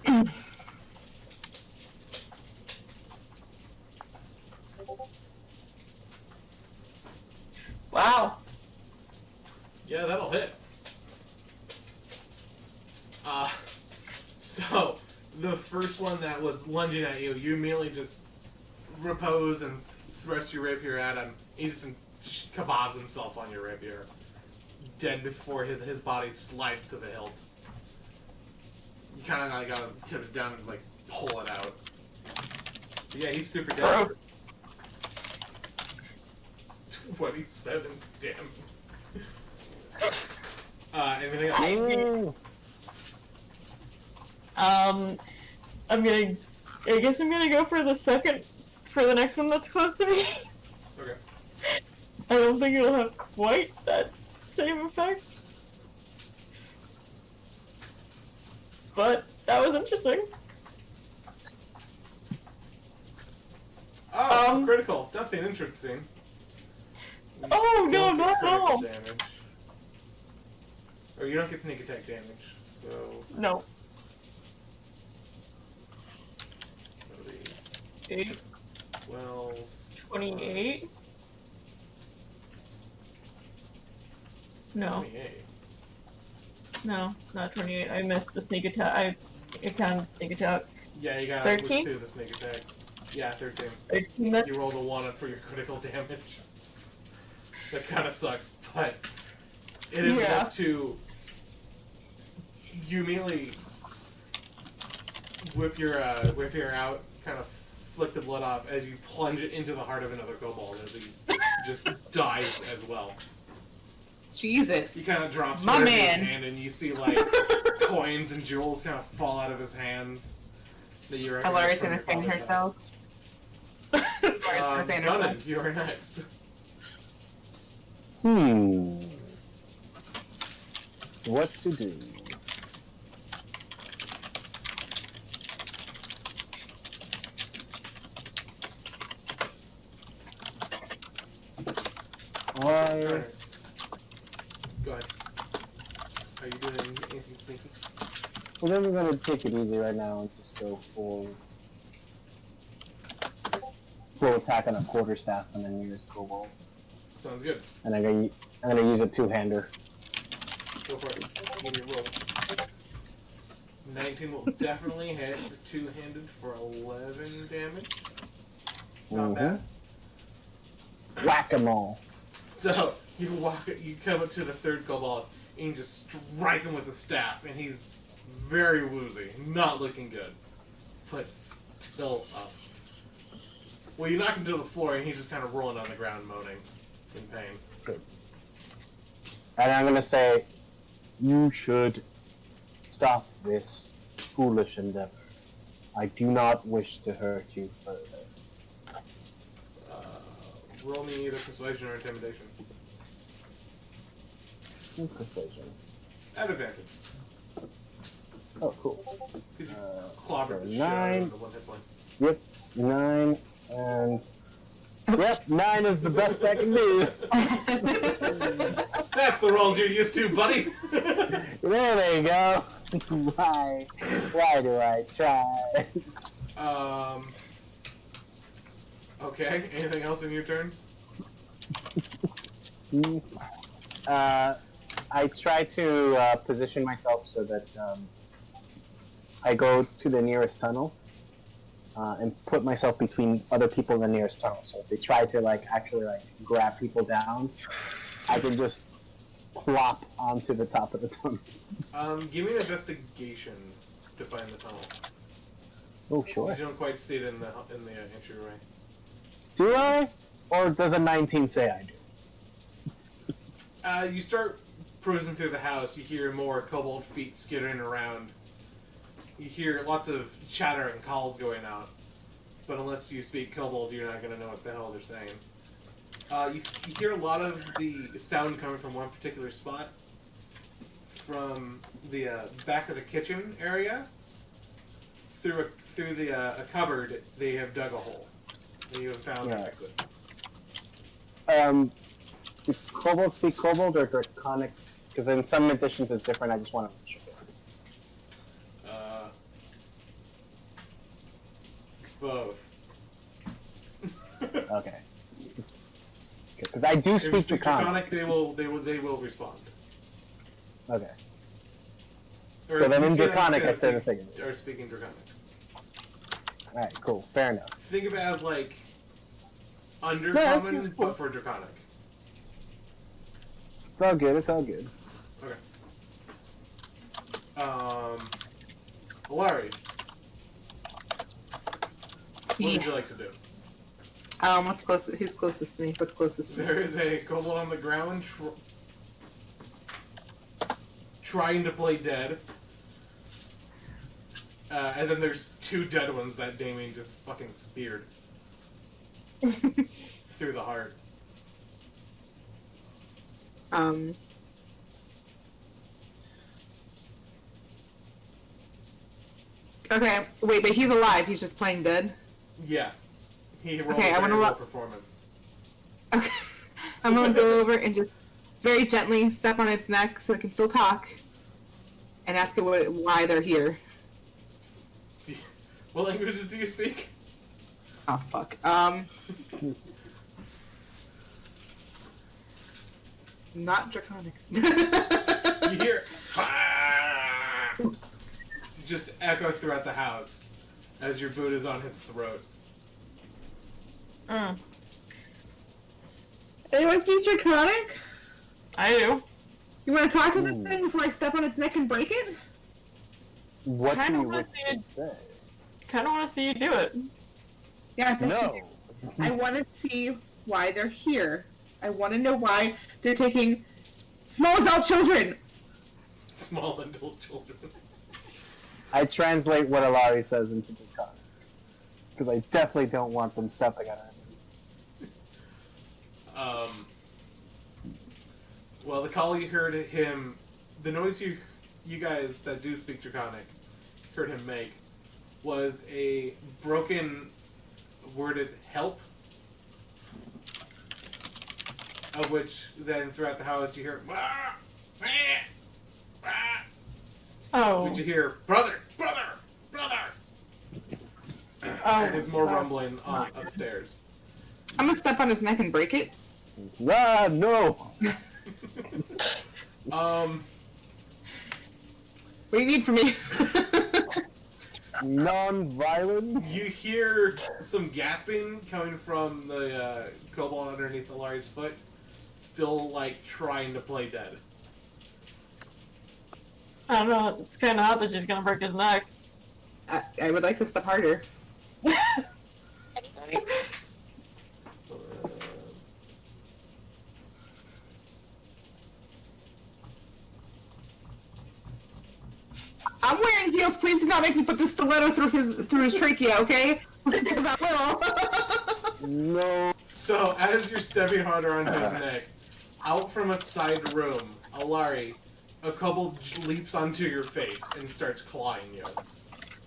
Wow. Yeah, that'll hit. So the first one that was lunging at you, you immediately just repose and thrust your rapier at him. He just kebabs himself on your rapier. Dead before his body slides to the hilt. You kind of like gotta tip it down and like pull it out. But yeah, he's super dead. 27 damage. Anything else? I guess I'm gonna go for the next one that's close to me. Okay. I don't think it'll have quite that same effect. But that was interesting. Oh, critical. Nothing interesting. Oh, no, Don't get not at critical all. Damage. Or you don't get sneak attack damage, so... No. that'll be 8, 12... 28. No. 28. No, not 28. I missed the sneak attack. I counted sneak attack. Yeah, you got 13? through the sneak attack. Yeah, 13. 13. You rolled a 1 for your critical damage. That kind of sucks, but it is enough to. You immediately whip your out, kind of flick the blood off as you plunge it into the heart of another kobold as he just dies as well. Jesus. He kind of drops My his man. hand, and you see like coins and jewels kind of fall out of his hands. That you recognize Allari's from gonna your fan father's herself. house. Gunnan, you are next. What to do? Gunnan. Go ahead. Are you doing anything sneaky? Well, then we're gonna take it easy right now and just go full attack on a quarterstaff on the nearest kobold. Sounds good. And I'm gonna use a two-hander. Go for it. Give me a roll. 19 will definitely hit. Two-handed for 11 damage. Not bad. Whack-a-mole. So you come up to the third kobold and you just strike him with the staff, and he's very woozy, not looking good, but still up. Well, you knock him to the floor, and he's just kind of rolling on the ground, moaning in pain. Good. And I'm gonna say, you should stop this foolish endeavor. I do not wish to hurt you further. Roll me either persuasion or intimidation. Persuasion. At advantage. Oh, cool. Could you clobber so the shit out of 9. him with 1 hit point? Yep, 9, and... Yep, 9 is the best I can do. That's the rolls you're used to, buddy! There you go. Why do I try? Okay, anything else in your turn? I try to position myself so that I go to the nearest tunnel and put myself between other people in the nearest tunnel. So if they try to actually grab people down, I can just plop onto the top of the tunnel. Give me an investigation to find the tunnel. Oh, sure. You don't quite see it in the entryway. Do I? Or does a 19 say I do? You start cruising through the house. You hear more kobold feet skittering around. You hear lots of chatter and calls going out. But unless you speak kobold, you're not going to know what the hell they're saying. You hear a lot of the sound coming from one particular spot. From the back of the kitchen area. Through a cupboard, they have dug a hole. And you have found an exit. Do kobolds speak kobold or draconic? Because in some editions it's different, I just want to make sure. Both. Okay. Because I do If you speak draconic. they will respond. Okay. Or So then you in can draconic I say the speak- thing. Or speaking draconic. Alright, cool. Fair enough. Think of it as undercommon, that's cool. but for draconic. It's all good, it's all good. Okay. Allari, what would you like to do? What's closest? Who's closest to me? What's closest to me? There is a kobold on the ground trying to play dead. And then there's 2 dead ones that Damien just fucking speared. Through the heart. Okay, wait, but he's alive. He's just playing dead. Yeah. He rolled Okay, a I very wanna low lo- performance. Okay, I'm gonna go over and just very gently step on its neck so it can still talk, and ask it why they're here. What languages do you speak? Oh fuck. Not draconic. You hear, "Ah!" just echo throughout the house as your boot is on his throat. Anyone speak Draconic? I do. You want to talk to this thing before I step on its neck and break it? What do Kinda you wanna wish see to it. say? Kind of want to see you do it. Yeah, I bet you No. do. I want to see why they're here. I want to know why they're taking small adult children. Small adult children. I translate what Allari says into Draconic. Because I definitely don't want them stepping on it. Well, the call you heard him, the noise you guys that do speak Draconic heard him make was a broken, worded help, of which then throughout the house you hear, "Wah, wah, wah." Oh. Which you hear, brother, brother, brother. Oh. There's more rumbling on upstairs. I'm gonna step on his neck and break it. Ah, no! What do you need from me? Non-violence? You hear some gasping coming from the kobold underneath Allari's foot, still like trying to play dead. I don't know. It's kind of hot that she's gonna break his neck. I would like to step harder. I'm wearing heels. Please do not make me put this stiletto through his trachea, okay? Because I will. No. So as you're stepping harder on his neck, out from a side room, Allari, a kobold leaps onto your face and starts clawing you.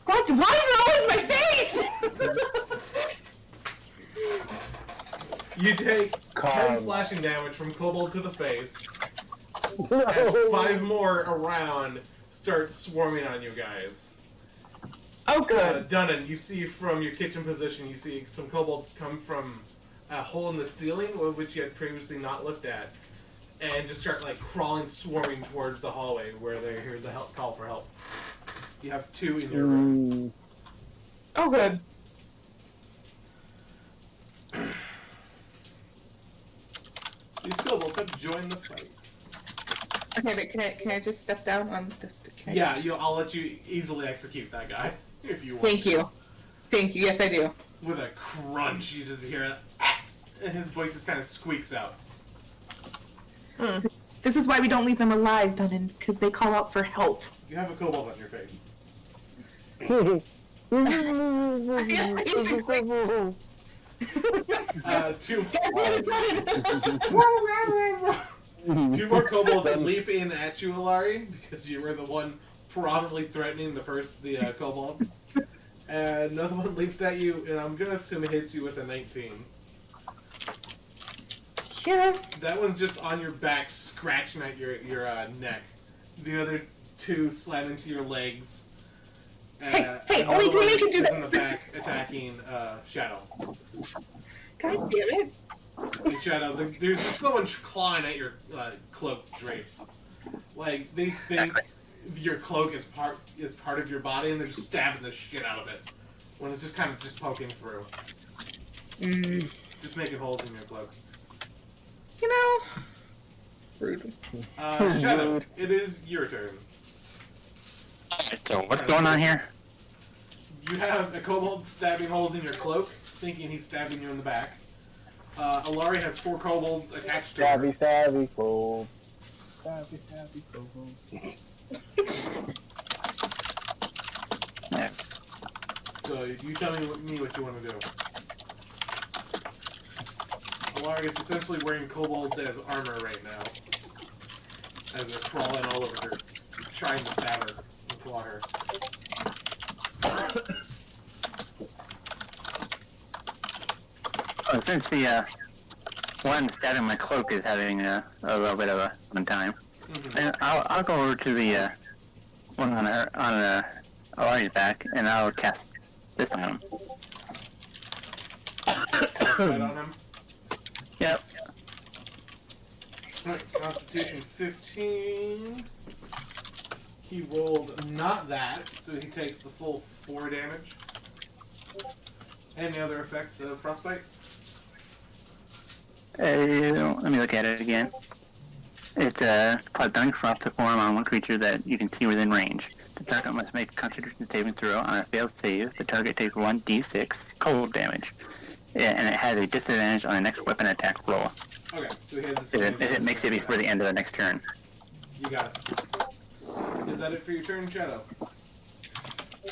What? Why is it always my face? You take 10 Calm. slashing damage from kobold to the face, as No. 5 more around start swarming on you guys. Oh, good. Dunnan, you see from your kitchen position, you see some kobolds come from a hole in the ceiling, which you had previously not looked at, and just start like crawling, swarming towards the hallway where they hear the call for help. You have 2 in your room. Oh, good. These kobolds have joined the fight. Okay, but can I just step down on the? Can I Yeah, just- I'll let you easily execute that guy if you want. Thank you. Thank you. Yes, I do. With a crunch, you just hear it, and his voice just kind of squeaks out. This is why we don't leave them alive, Dunnan, because they call out for help. You have a kobold on your face. Two. 2 more kobolds leap in at you, Allari, because you were the one prominently threatening the kobold. And another one leaps at you, and I'm gonna assume it hits you with a 19. Yeah. That one's just on your back, scratching at your neck. The other 2 slam into your legs. Hey, another only one Damien can do is that. in the back, attacking Shadow. God damn it. And Shadow, there's just someone clawing at your cloak drapes. Like they think your cloak is part of your body, and they're just stabbing the shit out of it when it's just kind of just poking through, just making holes in your cloak. You know. Rude. Shadow, it is your turn. So what's going on here? You have a kobold stabbing holes in your cloak, thinking he's stabbing you in the back. Allari has 4 kobolds attached to her. Stabby, stabby, cold. Stabby, stabby, cold. Yeah. So you tell me what you want to do. Allari is essentially wearing kobolds as armor right now, as they're crawling all over her, trying to stab her and claw her. Oh, since the one stabbing my cloak is having a little bit of a fun time, then I'll go over to the one on Allari's back, and I'll cast this on him. Cast that on him. Yep. Alright, Constitution 15. He rolled not that, so he takes the full 4 damage. Any other effects of frostbite? Let me look at it again. It's applies burning frost to form on one creature that you can see within range. The target must make a Constitution saving throw. On a failed save, the target takes 1d6 cold damage, and it has a disadvantage on the next weapon attack roll. Okay, so he has a If it makes it before the end of the next turn. You got it. Is that it for your turn, Shadow?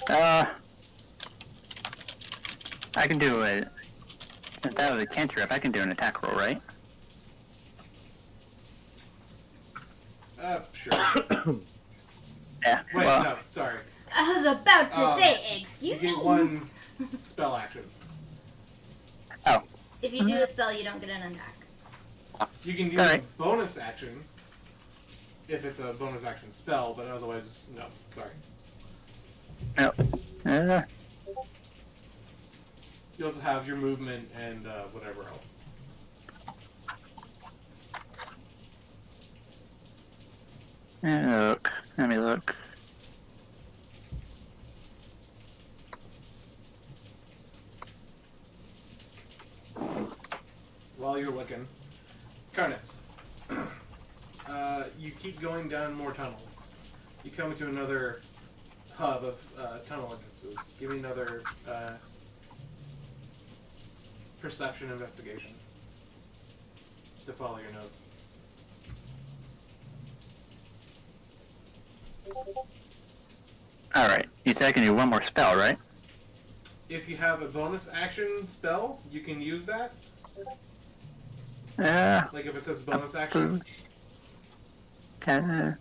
I can do it. Since that was a cantrip, I can do an attack roll, right? Sure. Yeah. Wait, well, no, sorry. I was about to say, excuse You me. get 1 spell action. Oh. If you do a spell, you don't get an attack. You can use a bonus action if it's a bonus action spell, but otherwise, no. Sorry. No. You also have your movement and whatever else. Look. Let me look. While you're looking, Karnis, you keep going down more tunnels. You come to another hub of tunnel entrances. Give me another perception investigation to follow your nose. Alright. You said I can do one more spell, right? If you have a bonus action spell, you can use that. Like if it says bonus action. Cast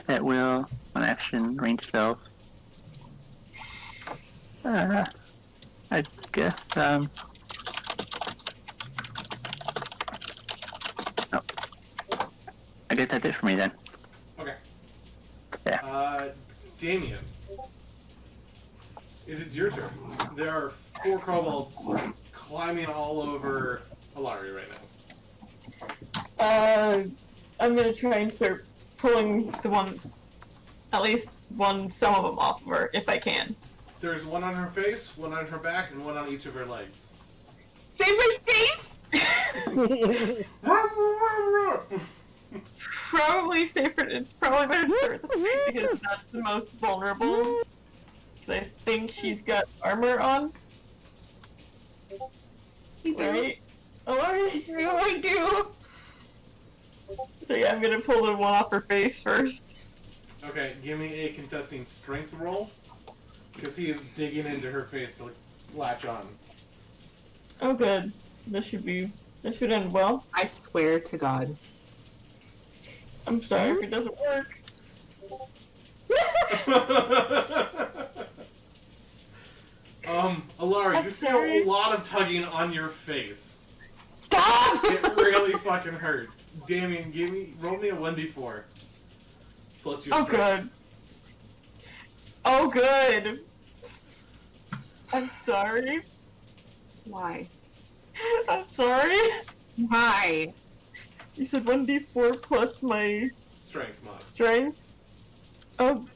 at will, one action, range spell. I guess, oh. I guess that's it for me then. Okay. Yeah. Damien. It is your turn. There are 4 kobolds climbing all over Allari right now. I'm gonna try and start pulling at least some of them off of her, if I can. There's 1 on her face, 1 on her back, and 1 on each of her legs. Save my face! Probably safer. It's probably better to start with the face because that's the most vulnerable. I think she's got armor on. Right? Oh, I do. So yeah, I'm gonna pull the one off her face first. Okay, give me a contesting strength roll, because he is digging into her face to latch on. Oh, good. This should end well. I swear to God. I'm sorry if it doesn't work. Allari, you feel a lot of tugging on your face. Stop! It really fucking hurts. Damien, roll me a 1d4. Plus your strength. Oh, good. I'm sorry. Why? I'm sorry. Why? You said 1d4 plus my Strength mod. strength? Oh,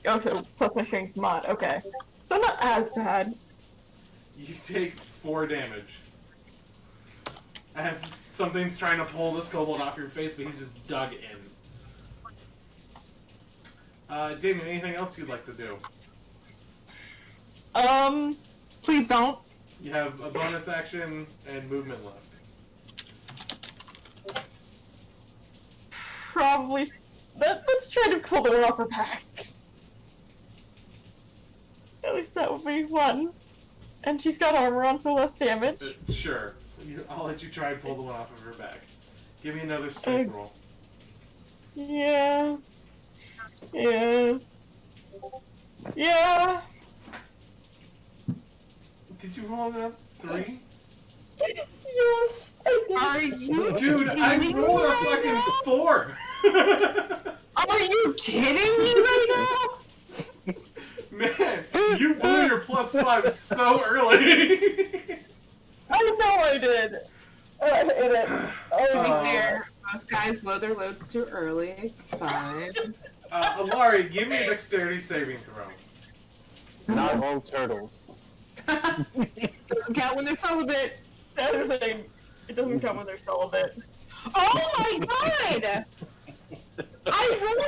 so plus my strength mod. Okay. So not as bad. You take 4 damage. As something's trying to pull this kobold off your face, but he's just dug in. Damien, anything else you'd like to do? Please don't. You have a bonus action and movement left. Probably. Let's try to pull her off her back. At least that would be one. And she's got armor on, so less damage. Sure. I'll let you try and pull the one off of her back. Give me another strength roll. Yeah. Did you roll enough? 3? Yes, I did. Are you Dude, I rolled a fucking 4! Are you kidding me right now? Man, you blew your +5 so early! I know I did. I hit it. To be fair, Most guys blow their loads too early. It's fine. Allari, give me a dexterity saving throw. Not all turtles. Doesn't count when they're celibate. That is a. It doesn't come when they're celibate. Oh my god! I rolled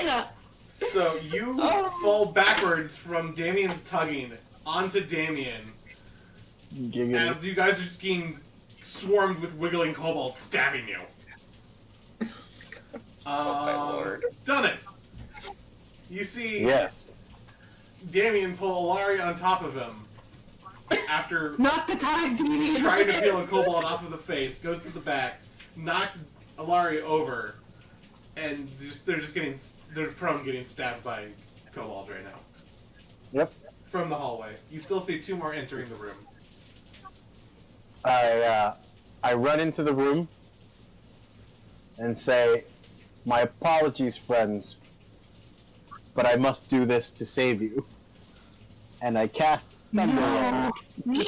a 1! So you fall backwards from Damien's tugging onto Damien as you guys are just getting swarmed with wiggling kobolds stabbing you. Oh my lord. Done it. You see Yes. Damien pull Allari on top of him after Not the time, Damien! trying to peel a kobold off of the face, goes to the back, knocks Allari over, and they're prone getting stabbed by kobolds right now. Yep. From the hallway. You still see 2 more entering the room. I run into the room and say, "My apologies, friends, but I must do this to save you." And I cast Thunder Wave.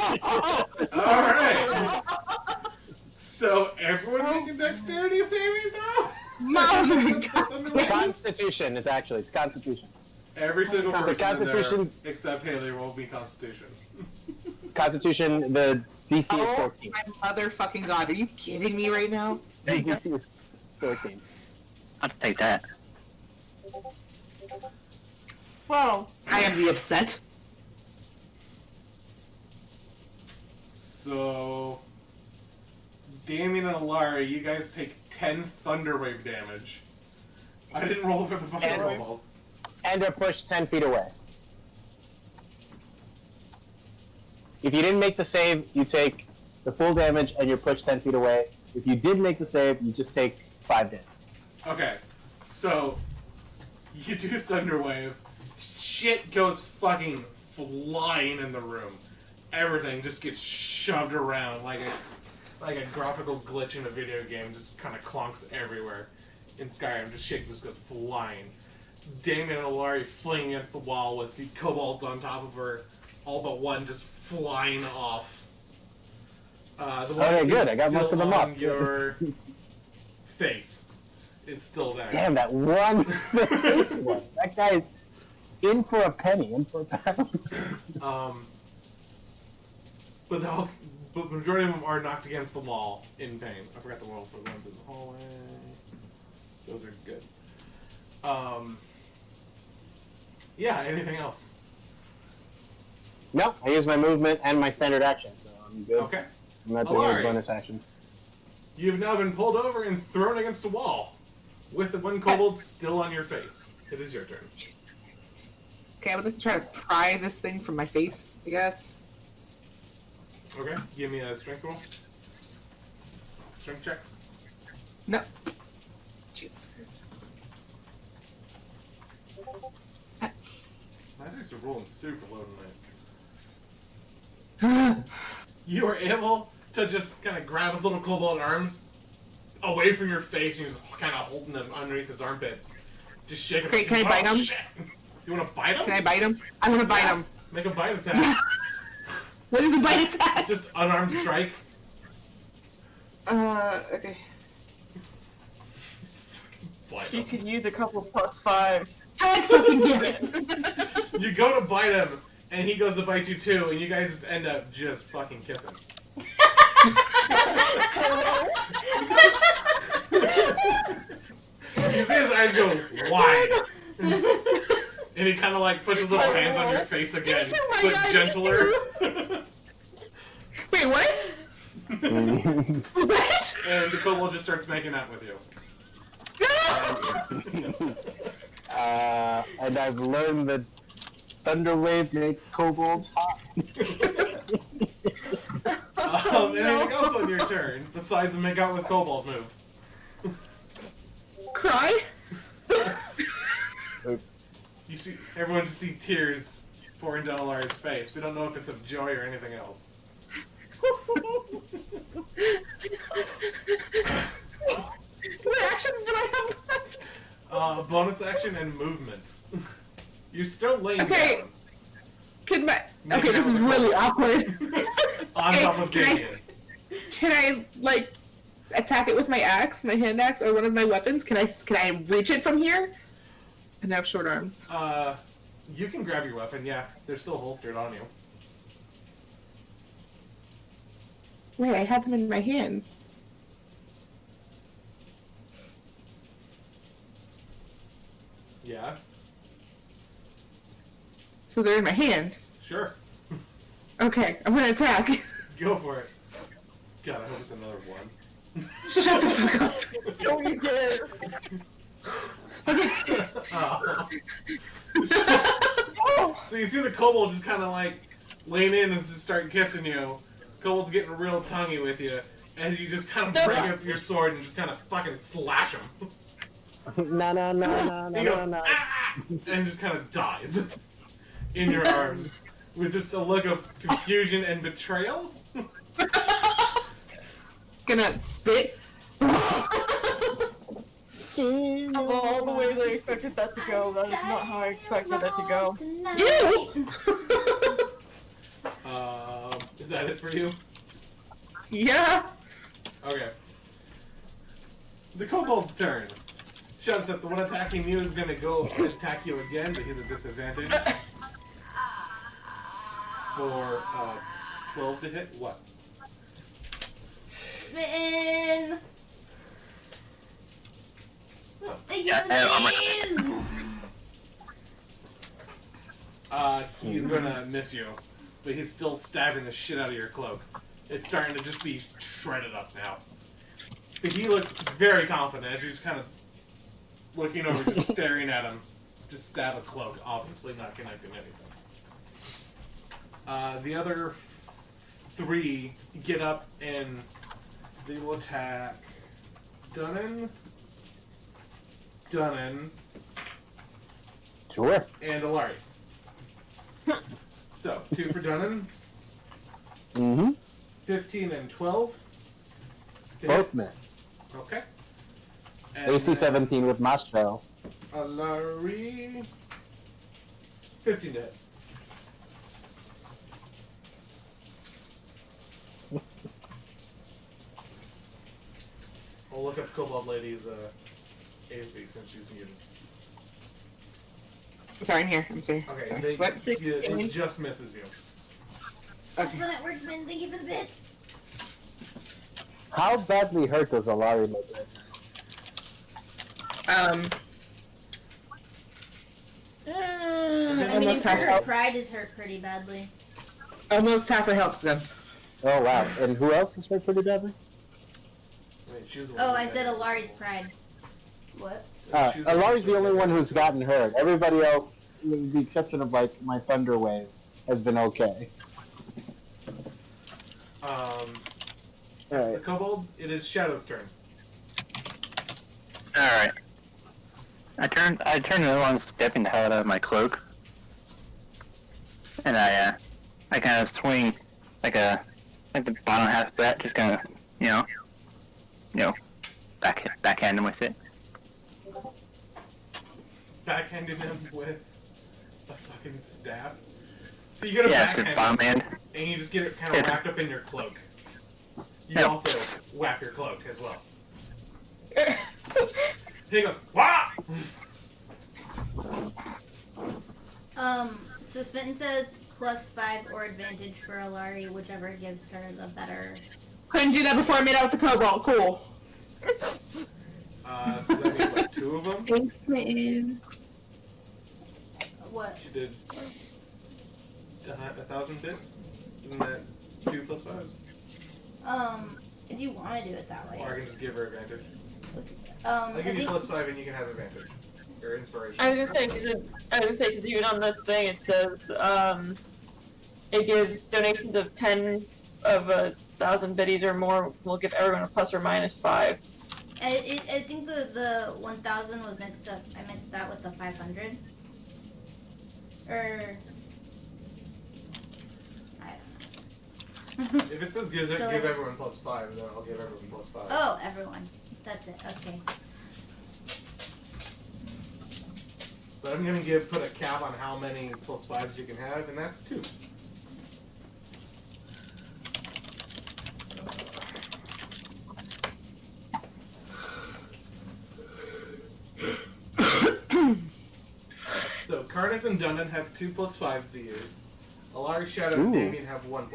Alright! So everyone make a dexterity saving throw? Constitution, it's Constitution. Every single So person in there, Constitution- except Haley, will be Constitution. Constitution, the DC is Oh 14. my motherfucking god, are you kidding me right now? The DC is 14. I'll take that. Well, I am the upset. So, Damien and Allari, you guys take 10 Thunderwave damage. I didn't roll for the fucking And- kobold. And are pushed 10 feet away. If you didn't make the save, you take the full damage and you're pushed 10 feet away. If you did make the save, you just take 5 damage. Okay, so you do Thunderwave. Shit goes fucking flying in the room. Everything just gets shoved around like a graphical glitch in a video game. Just kind of clonks everywhere. In Skyrim, just shit just goes flying. Damien and Allari fling against the wall with the kobolds on top of her, all but one just flying off. The one Okay, good. is I got most of still them on up. Your face is still there. Damn, that one face one. That guy is in for a penny, in for a pound. But the majority of them are knocked against the wall in pain. I forgot the roll for the ones in the hallway. Those are good. Yeah, anything else? No, I use my movement and my standard action, so I'm good. Okay. I'm not doing Allari. any bonus actions. You've now been pulled over and thrown against a wall, with the one kobold still on your face. It is your turn. Okay, I'm gonna try to pry this thing from my face, I guess. Okay, give me a strength roll. Strength check. No. Jesus Christ. My dice are rolling super low tonight. You are able to just kind of grab his little kobold arms away from your face, and you're just kind of holding them underneath his armpits. Just shaking Great, can I bite him? Shit. You want to bite him? Can I bite him? I want to bite him. Make a bite attack. What is a bite attack? Just unarmed strike. Okay. Bite You him. could use a couple +5s. I fucking get it. You go to bite him, and he goes to bite you too, and you guys just end up just fucking kissing. You see his eyes go wide. And he kind of like puts his little hands on your face again, Oh my but God, gentler. Wait, what? What? And the kobold just starts making out with you. And I've learned that Thunderwave makes kobolds hot. Anything else on your turn besides make out with kobold move? Cry? Oops. You see, everyone just see tears pouring down Allari's face. We don't know if it's of joy or anything else. What actions do I have left? Bonus action and movement. You're still laying Okay. down. Can my... Make Okay, it this out is with a really kobold. awkward. On top of can I- Gideon. Can I, like... attack it with my axe, my hand axe, or one of my weapons? Can I reach it from here? And I have short arms. You can grab your weapon, yeah. They're still holstered on you. Wait, I have them in my hand. Yeah, So they're in my hand. sure. Okay, I'm gonna attack. Go for it. God, I hope it's another one. Shut the fuck up. No, you did. So you see the kobold just kind of like lean in and just start kissing you. Kobold's getting real tonguey with you, and you just kind of bring up your sword and just kind of fucking slash him. No. He goes, "Ah!" and just kind of dies in your arms with just a look of confusion and betrayal. Gonna spit. Of all the ways I expected that to go, that is not how I expected it to go. Is that it for you? Yeah. Okay. The kobold's turn. Shouts that the one attacking you is gonna go and attack you again, but he's at disadvantage. For 12 to hit. What? Spin. Oh. He's gonna miss you, but he's still stabbing the shit out of your cloak. It's starting to just be shredded up now. But he looks very confident as you're just kind of looking over, just staring at him. Just stab a cloak, obviously not connecting anything. The other 3 get up and they will attack Dunnan, Sure. and Allari. So, 2 for Dunnan, Mm-hmm. 15 and 12. to Both hit. miss. Okay. And AC 17 with Maestro. Allari, 15 to hit. I'll look up Kobold Lady's AC since she's muted. Sorry, I'm here. I'm sorry. Okay, Sorry. What? it just misses you. Okay. Fun at Worksman, thank you for the bits. How badly hurt does Allari look right I mean, almost half her health. pride is hurt pretty badly. Almost half her health's gone. now? Oh wow. And who else is hurt pretty badly? Wait, she's the one Oh, who I did said it. Allari's pride. What? She's Allari's the who only did one it. who's gotten hurt. Everybody else, with the exception of like my Thunder Wave, has been okay. The Alright. kobolds, it is Shadow's turn. Alright. I turn the one stepping the hell out of my cloak. And I kind of swing like the bottom half of that, just kind of, backhand him with it. Backhanded him with a fucking staff. So you get a Yeah, just backhand, bottom hand. and you just get it kind of wrapped up in your cloak. You Yep. also whack your cloak as well. He goes, wah! So Smitten says +5 or advantage for Allari, whichever gives her the better. Couldn't do that before I made out with the kobold. Cool. So that means like 2 of them. Thanks, man. What? She did 1,000 bits. Isn't that 2 plus 5s? If you want to do it that way. Or I can just give her advantage. I'll I give you think +5 and you can have advantage. Or inspiration. I was gonna say, because even on the thing it says, it gives donations of 10 of 1,000 biddies or more will give everyone a ±5. I think the 1,000 was mixed up. I mixed that with the 500. Or I don't know. If it says give So give it- everyone +5, then I'll give everyone +5. Oh, everyone. That's it. Okay. But I'm gonna put a cap on how many +5s you can have, and that's 2. Karnis and Dunnan have 2+5s to use. Allari, Shadow, and Ooh. Damien have 1+5.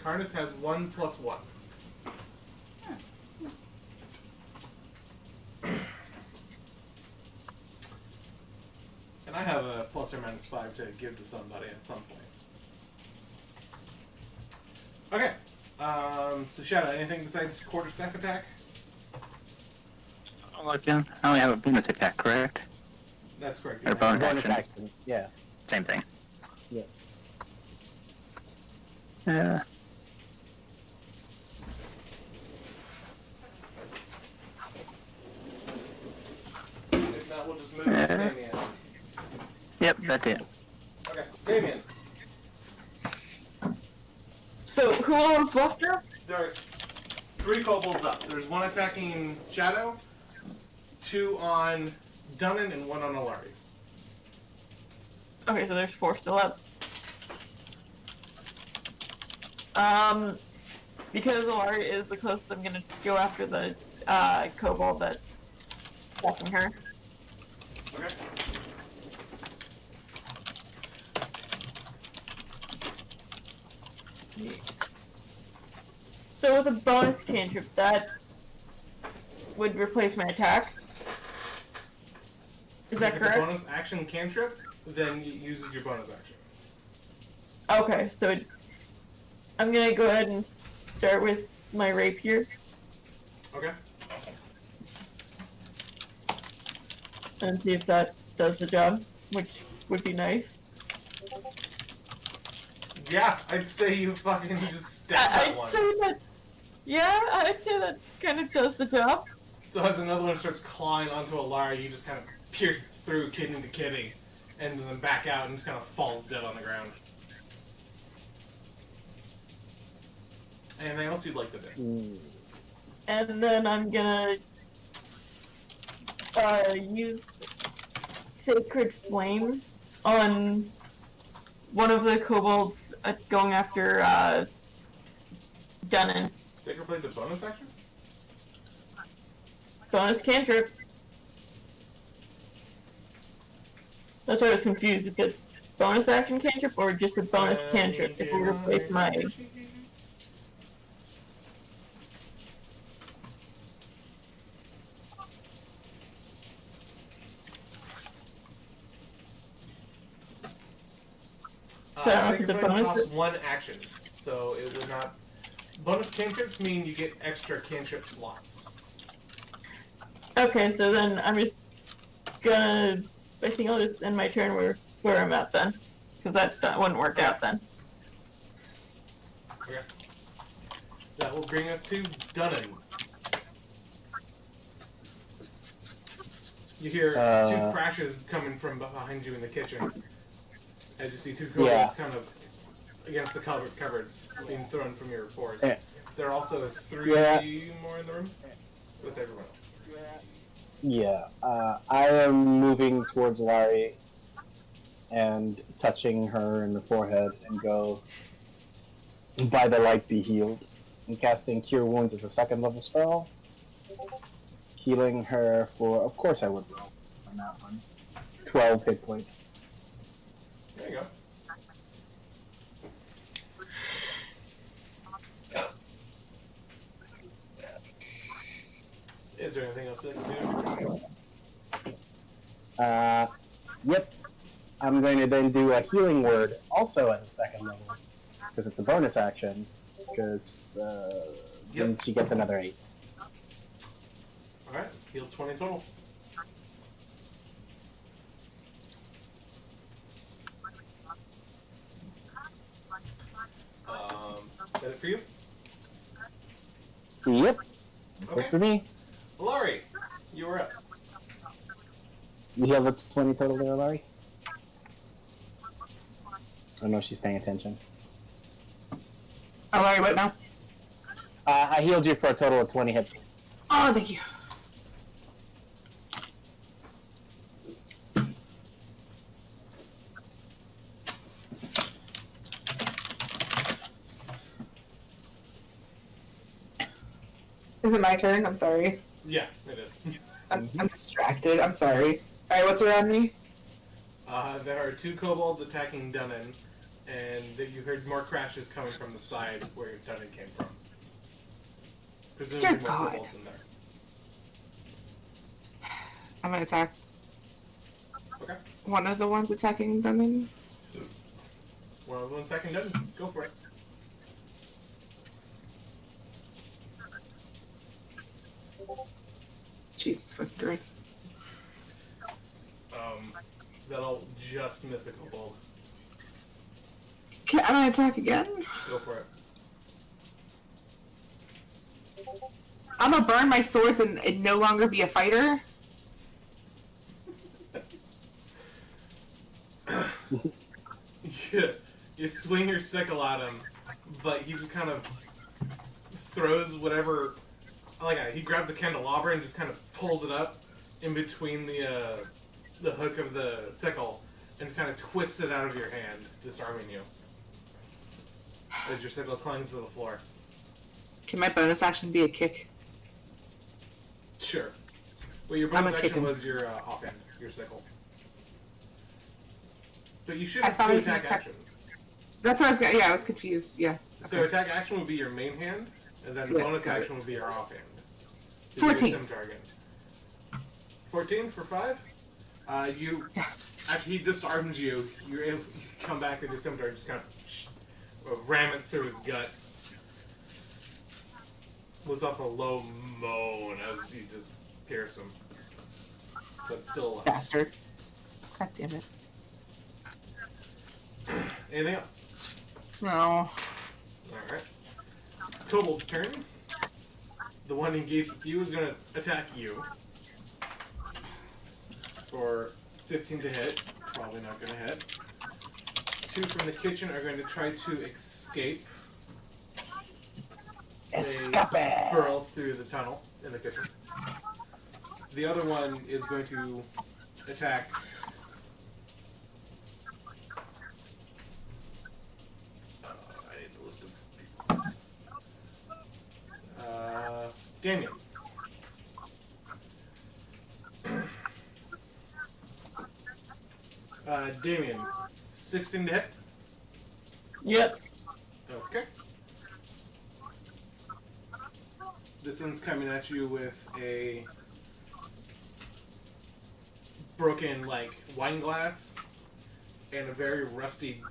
Karnis has 1+1. And I have a ±5 to give to somebody at some point. Okay. So Shadow, anything besides quarterstaff attack? I only have a bonus attack, correct? That's correct. Or bonus Bonus action. action. Yeah. Same thing. Yeah. If not, we'll just move to Damien. Yep, that's it. Okay, Damien. So who else left now? There are 3 kobolds up. There's 1 attacking Shadow, 2 on Dunnan, and 1 on Allari. Okay, so there's 4 still up. Because Allari is the closest, I'm gonna go after the kobold that's attacking her. Okay. So with a bonus cantrip, that would replace my attack. Is that if correct? It's a bonus action cantrip, then it uses your bonus action. Okay, so I'm gonna go ahead and start with my rapier Okay. and see if that does the job, which would be nice. Yeah, I'd say you fucking just stab that I'd one. say that. Yeah, I'd say that kind of does the job. So as another one starts clawing onto Allari, you just kind of pierce through kidney to kidney, and then back out and just kind of falls dead on the ground. Anything else you'd like to do? And then I'm gonna use Sacred Flame on one of the kobolds going after Dunnan. Sacred Flame's a bonus action? Bonus cantrip. That's why I was confused if it's bonus action cantrip or just a bonus cantrip if we replace my... So I don't know if it's a Sacred Flame bonus. costs 1 action, so it would not... Bonus cantrips mean you get extra cantrip slots. Okay, so then I'm just gonna... I think I'll just end my turn where I'm at then. Because that wouldn't work out then. Okay. That will bring us to Dunnan. You hear 2 crashes coming from behind you in the kitchen. As you see 2 kobolds Yeah. kind of against the cupboards being thrown from your force. Yeah. There are also 3 Yeah. more in the room with everyone else. Yeah. I am moving towards Allari and touching her in the forehead and go, by the light be healed. And casting Cure Wounds as a 2nd level spell. Healing her for, of course I would roll on that one. 12 hit points. There you go. Is there anything else that you can do? Yep. I'm going to then do a healing word, also as a 2nd level, because it's a bonus action, because then she gets another 8. Alright, heal 20 total. Is that it for you? Yep. That's Okay. it for me. Allari, you were up. You have a 20 total there, Larry? I know she's paying attention. Oh, Larry, what now? I healed you for a total of 20 hit points. Oh, thank you. Is it my turn? I'm sorry. Yeah, it is. I'm distracted. I'm sorry. Alright, what's around me? There are 2 kobolds attacking Dunnan, and you heard more crashes coming from the side where Dunnan came from. Presumably Dear more God. kobolds in there. I'm gonna attack Okay. one of the ones attacking Dunnan. One of them attacking Dunnan. Go for it. Jesus fucking Christ. That'll just miss a kobold. Can I attack again? Go for it. I'm gonna burn my swords and no longer be a fighter. You swing your sickle at him, but he just kind of throws whatever. He grabs the candelabra and just kind of pulls it up in between the hook of the sickle and kind of twists it out of your hand, disarming you. As your sickle clings to the floor. Can my bonus action be a kick? Sure. Well, your I'm bonus a action kicking. was your offhand, your sickle. But you should I have thought 2 I could attack attack- actions. That's what I was gonna. Yeah, I was confused. Yeah. So attack action would be your main hand, and then Yeah, bonus got it. action would be your offhand. 14. Sim target. 14 for 5? You... Yeah. Actually, he disarms you. You're able to come back with your scimitar and just kind of ram it through his gut. Was off a low moan as you just pierce him. But still alive. Bastard. God damn it. Anything else? No. Alright. Kobold's turn. The one engaged with you is going to attack you. For 15 to hit. Probably not going to hit. 2 from the kitchen are going to try to escape. Escape! They burrow through the tunnel in the kitchen. The other one is going to attack. I need the list of. Damien. Damien, 16 to hit. Yep. Okay. This one's coming at you with a broken, wine glass and a very rusty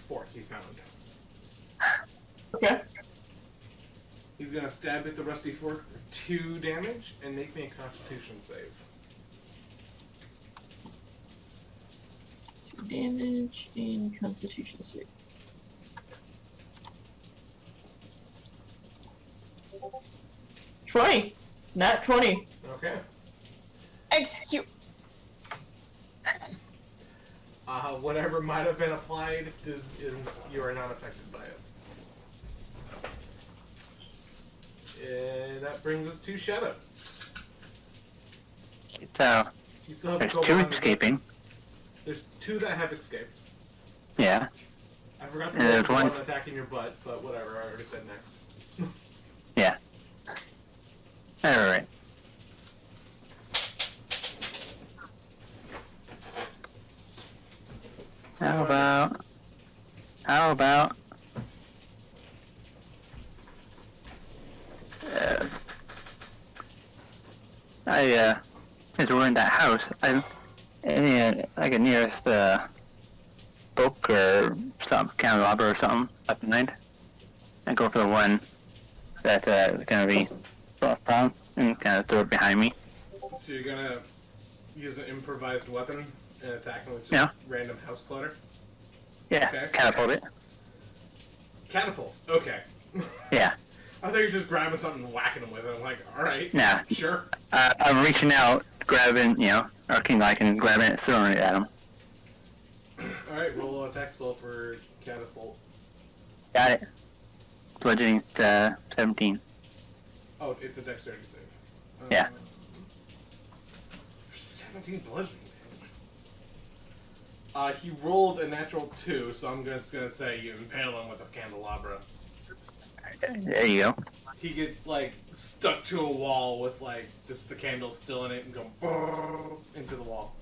fork he found. Okay. He's gonna stab at the rusty fork for 2 damage and make me a Constitution save. Damage and Constitution save. $20. Not 20. Okay. Excuse. Whatever might have been applied you are not affected by it. And that brings us to Shadow. So, You still have there's a kobold 2 on the- escaping. There's 2 that have escaped. Yeah. I forgot to And roll there's for one- one attacking your butt, but whatever, I already said next. Yeah. Alright. How about since we're in that house, a nearest book or some candelabra or something up the night, and go for the one that's gonna be problem and kind of throw it behind me. So you're gonna use an improvised weapon and attack him with just Yeah. random house clutter? Yeah, Okay. catapult it. Catapult. Okay. Yeah. I thought you were just grabbing something and whacking him with it. I'm like, alright. Nah. Sure. I'm reaching out, grabbing, or King Like and grabbing it, throwing it at him. Alright, roll an attack spell for catapult. Got it. Bludgeoning 17. Oh, it's a dexterity save. Yeah. 17 bludgeoning damage. He rolled a natural 2, so I'm just gonna say you impale him with a candelabra. There you go. He gets, stuck to a wall with, the candle still in it and go brrrr into the wall.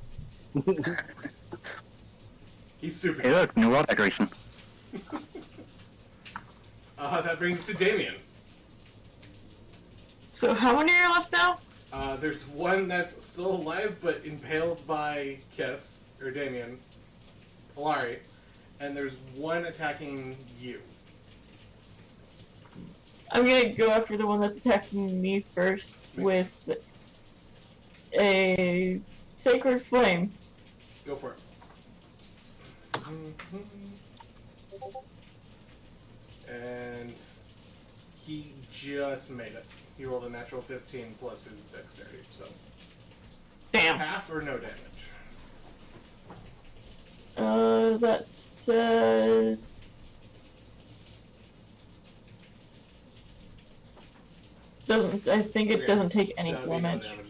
He's super. Hey, look, new wall decoration. That brings us to Damien. So how many are left now? There's one that's still alive but impaled by Kiss, or Damien, Allari, and there's one attacking you. I'm gonna go after the one that's attacking me first with a Sacred Flame. Go for it. And he just made it. He rolled a natural 15 plus his dexterity, so Damn. half or no damage. That says... I think it doesn't take any That would be no damage. then.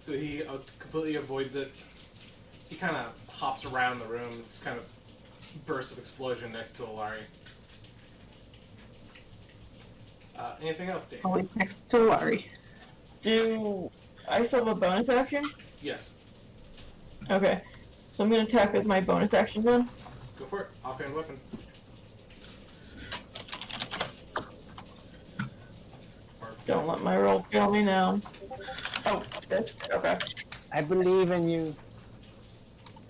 So he completely avoids it. He kind of hops around the room, just kind of bursts of explosion next to Allari. Anything else, Dave? Always next to Allari. Do I still have a bonus action? Yes. Okay. So I'm gonna attack with my bonus action then. Go for it. Offhand weapon. Don't let my roll fail me now. Oh, that's okay. I believe in you.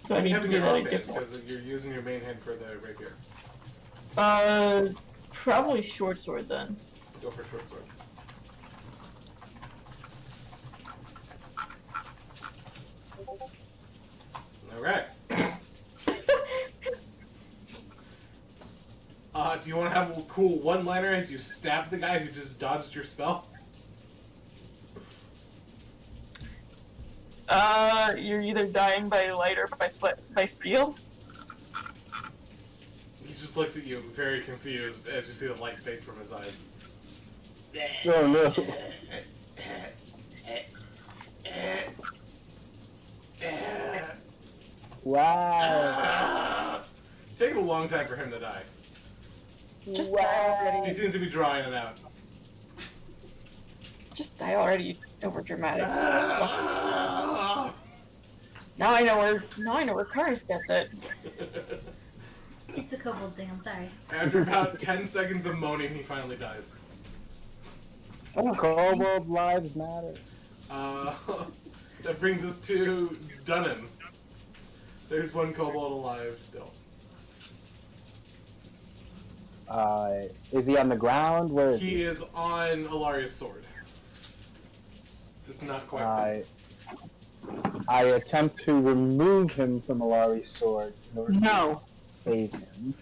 So I need to having do your that a offhand different. because you're using your main hand for the rapier. Probably short sword then. Go for short sword. Alright. Do you want to have a cool one-liner as you stab the guy who just dodged your spell? You're either dying by light or by steel. He just looks at you very confused as you see the light fade from his eyes. Oh no. Wow. Taking a long time for him to die. Just die already. He seems to be drawing it out. Just die already. Over dramatic. Now I know where Karnis gets it. It's a kobold thing, I'm sorry. After about 10 seconds of moaning, he finally dies. Oh, Kobold lives matter. That brings us to Dunnan. There's one kobold alive still. Is he on the ground? Where is He is on Allari's sword. Just not quite. I attempt to remove him from Allari's sword in order No. to save him.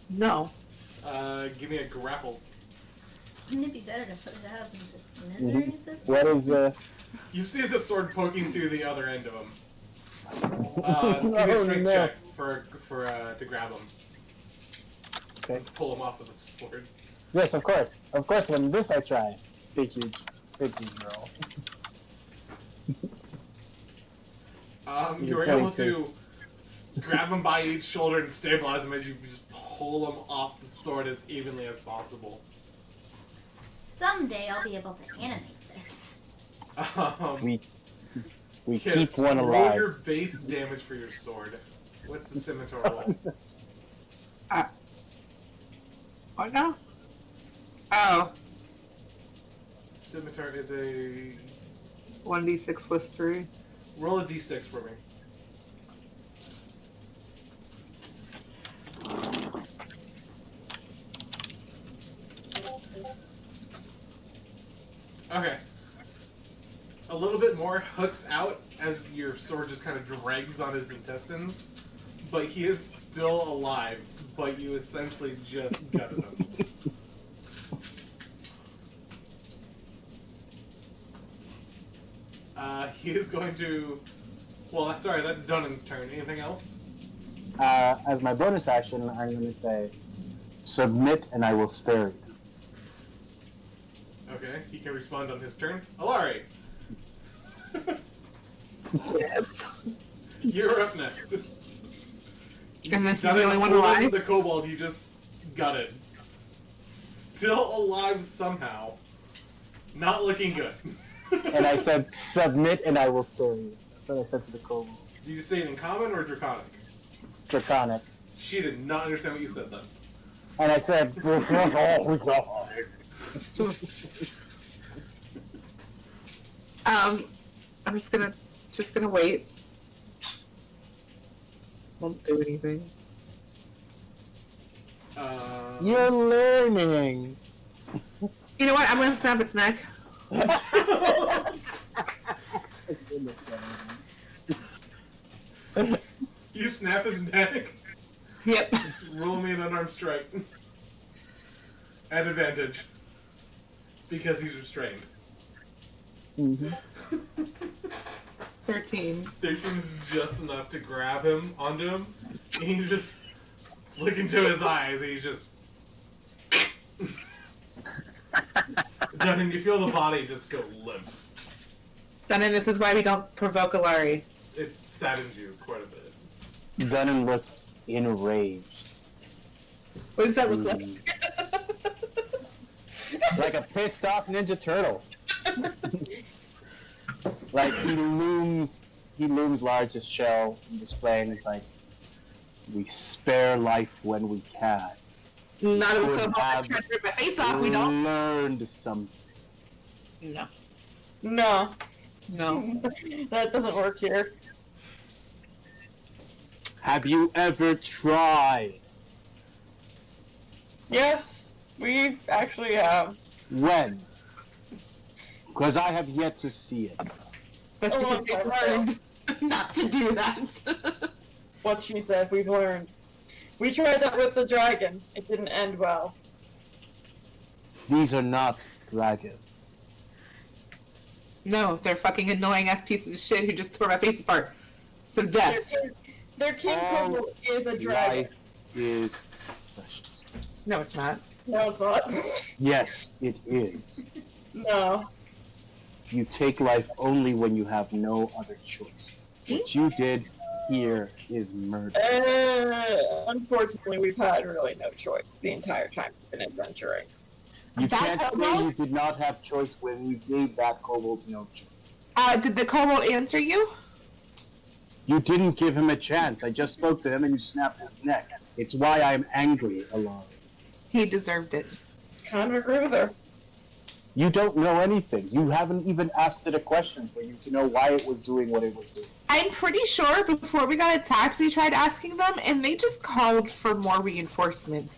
No. Give me a grapple. Wouldn't it be better to put it out of its misery at this point? What is You see the sword poking through the other end of him. Give me a Oh, strength no. check to grab him. Okay. Pull him off with the sword. Yes, of course. Of course, when this I try. Big huge roll. You were able to grab him by each shoulder and stabilize him as you just pull him off the sword as evenly as possible. Someday I'll be able to animate this. We Kiss, keep one roll alive. your base damage for your sword. What's the scimitar roll? What now? Oh. Scimitar is a... 1d6 plus 3. Roll a d6 for me. Okay. A little bit more hooks out as your sword just kind of drags on his intestines, but he is still alive, but you essentially just gutted him. He is going to... Well, that's alright, that's Dunnan's turn. Anything else? As my bonus action, I'm going to say, submit and I will spare you. Okay, he can respond on his turn. Allari! Yes. You're up next. And this is Dunnan the only one pulled over alive? The kobold you just gutted. Still alive somehow. Not looking good. And I said, submit and I will spare you. That's what I said to the kobold. Do you say it in common or draconic? Draconic. She did not understand what you said then. And I said, I'm just gonna wait. Won't do anything. You're learning. You know what? I'm gonna snap its neck. It's in the You snap his neck. Yep. Roll me an unarmed strike. At advantage. Because he's restrained. 13. 13's just enough to grab him onto him. And he's just look into his eyes. And he's just. And you feel the body just go limp. Dunnan, this is why we don't provoke Allari. It saddens you quite a bit. Dunnan looks enraged. What does that look like? Like a pissed off Ninja Turtle. Like he looms large as shell and displaying is like, we spare life when we can. Not if Would we try to rip my face off, we don't. Learned something. No. No, No. that doesn't work here. Have you ever tried? Yes, we actually have. When? Because I have yet to see it. That's because they've learned not to do that. What she said, we've learned. We tried that with the dragon. It didn't end well. These are not dragons. No, they're fucking annoying ass pieces of shit who just tore my face apart. So death. Their king All Kobold is a dragon. Life is precious. No, it's not. No, it's not. Yes, it is. No. You take life only when you have no other choice. What you did here is murder. Unfortunately, we've had really no choice the entire time we've been adventuring. You That can't say kobold? you did not have choice when you gave that kobold no choice. Did the kobold answer you? You didn't give him a chance. I just spoke to him and you snapped his neck. It's why I'm angry, Allari. He deserved it. Kind of agree with her. You don't know anything. You haven't even asked it a question for you to know why it was doing what it was doing. I'm pretty sure before we got attacked, we tried asking them, and they just called for more reinforcement.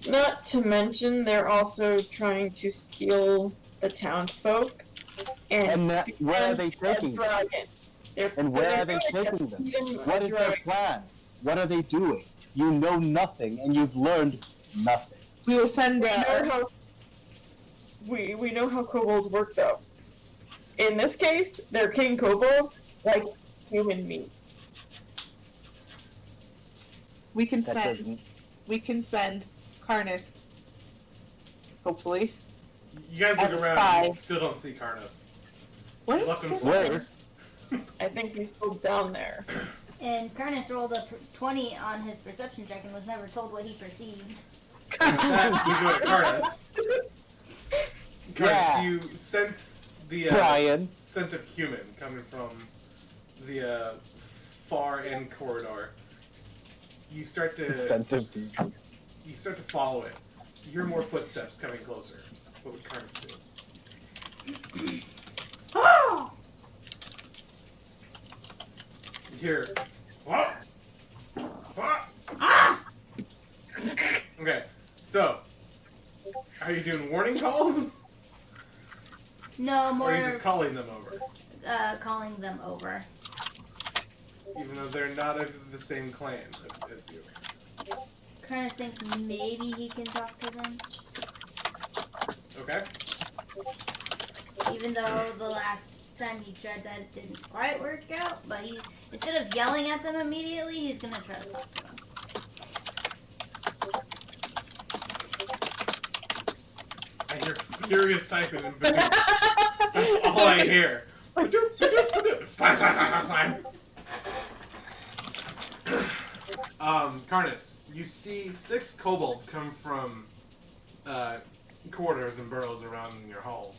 Not to mention, they're also trying to steal the townsfolk. And where are they a taking them? dragon. And where are they taking them? What is their plan? What are they doing? You know nothing, and you've learned nothing. We will send We know how kobolds work, though. In this case, they're king kobold, like human meat. we can That send doesn't. Karnis. Hopefully. You guys look As a around spy. and still don't see Karnis. What? You left him is somewhere. Where is? I think he's still down there. And Karnis rolled a 20 on his perception check and was never told what he perceived. That you do it, Karnis. Karnis, Yeah. you sense the Brian. scent of human coming from the far end corridor. You start to Scent of you start to follow it. You hear more footsteps coming closer. What would Karnis do? You hear, what? What? Okay, so are you doing warning calls, No, or more are you just calling them over? calling them over. Even though they're not of the same clan as you. Karnis thinks maybe he can talk to them, Okay. even though the last time he tried that it didn't quite work out. But he, instead of yelling at them immediately, he's gonna try to talk to them. I hear furious typing and Badoops. That's all I hear. Badoop, badoop, badoop. Slime, slime, slime, slime, slime. Karnis, you see 6 kobolds come from corridors and burrows around your hall.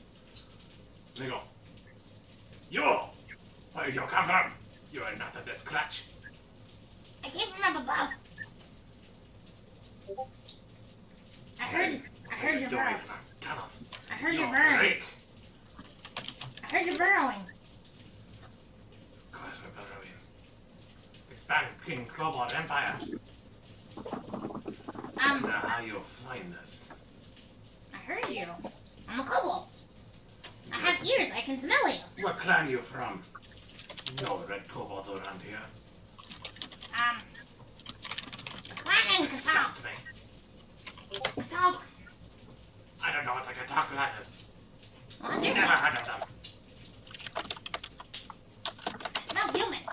They go, "You! Where did you come from? You are not of this clutch. I came from up above. I heard your burrow. Tunnels. I heard your burrowing. I heard your burrowing. Of course we're burrowing. Expand King Kobold Empire. Now how you'll find us. I heard you. I'm a kobold. I have ears. I can smell you. What clan you from? No red kobolds around here. The clan Katal. Disgust me. Katal. I don't know what the Katal clan is. Well, Never heard of them. I smell human.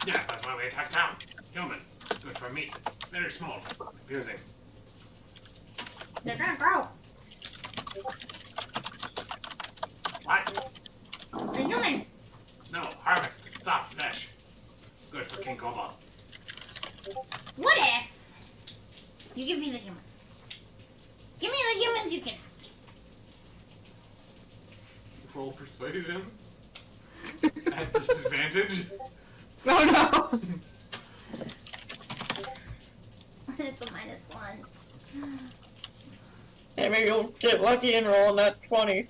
Yes, that's why we attacked town. Human. Good for meat. Very small. Confusing. They're gonna grow. What? The human. No, harvest. Soft flesh. Good for King Kobold. What if you give me the human? Give me the humans you can have. Roll persuasion. At disadvantage. Oh no! It's a -1. Hey, maybe you'll get lucky and roll on that 20.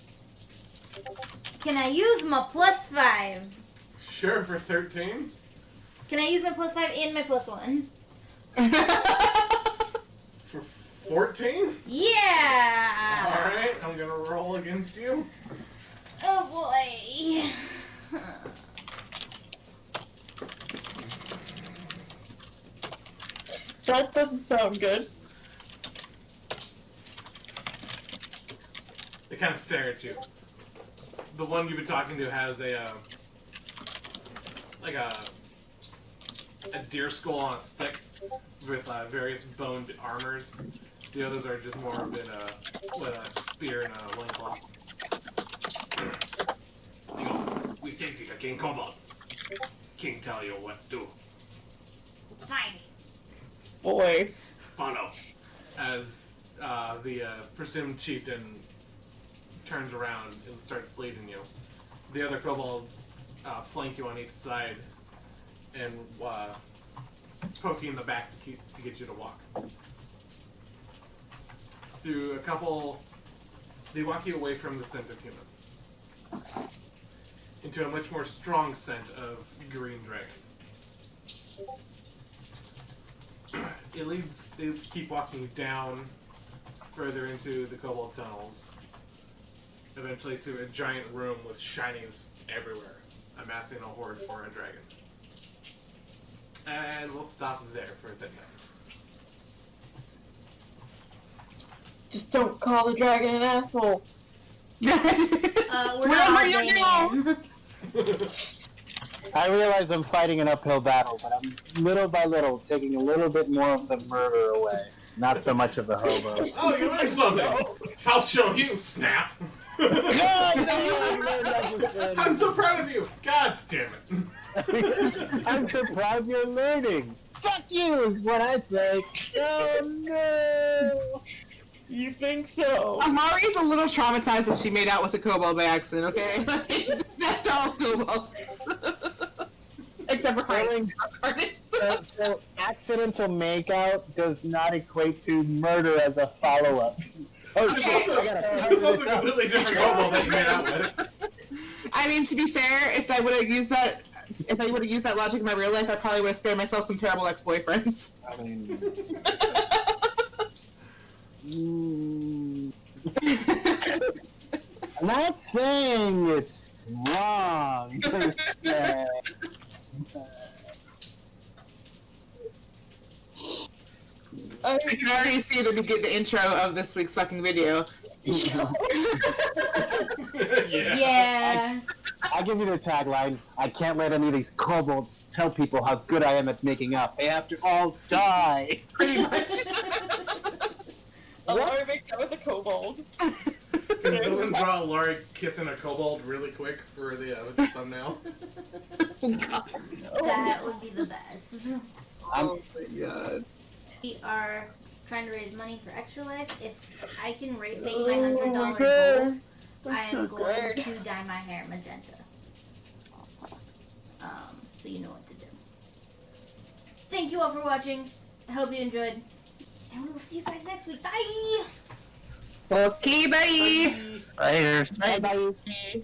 Can I use my +5? Sure, for 13. Can I use my +5 and my +1? For 14? Yeah! Alright, I'm gonna roll against you. Oh boy. That doesn't sound good. They kind of stare at you. The one you've been talking to has a, like a deer skull on a stick with various boned armors. The others are just more of with a spear and a loincloth. You go, we take you to King Kobold. King tell you what to do. Fine. Boy. Follow. As the presumed chieftain turns around and starts leading you. The other kobolds flank you on each side and poke you in the back to get you to walk. Through a couple, they walk you away from the scent of human into a much more strong scent of green dragon. They keep walking down further into the kobold tunnels, eventually to a giant room with shinies everywhere, amassing a horde for a dragon. And we'll stop there for the night. Just don't call the dragon an asshole. We're not Whatever you all I realize I'm fighting an uphill battle, but I'm little by little taking a little bit more of the murder away. Not so much of the hobo. Oh, you learned something! I'll show you, Snap! I'm so proud of you! God damn it! I'm so proud you're learning. Fuck you is what I say. Oh no! You think so? Allari's a little traumatized that she made out with a kobold by accident, okay? That's all kobolds. Except for Karnis. So accidental makeout does not equate to murder as a follow-up. Oh It's shit! also, I gotta it's also a completely different kobold that you made out with. I mean, to be fair, if I would have used that logic in my real life, I probably would have spared myself some terrible ex-boyfriends. I mean, I'm not saying it's wrong. I can already see the intro of this week's fucking video. Yeah. Yeah. I'll give you the tagline. I can't let any of these kobolds tell people how good I am at making up. They have to all die. Pretty much. Allari makes out with a kobold. Can someone draw Allari kissing a kobold really quick for the thumbnail? That would be the best. Oh my god. We are trying to raise money for Extra Life. If I can make my $100 goal, I am going to dye my hair magenta. So you know what to do. thank you all for watching. I hope you enjoyed. And we will see you guys next week. Bye! Okay, bye. Later. Bye bye. Okay.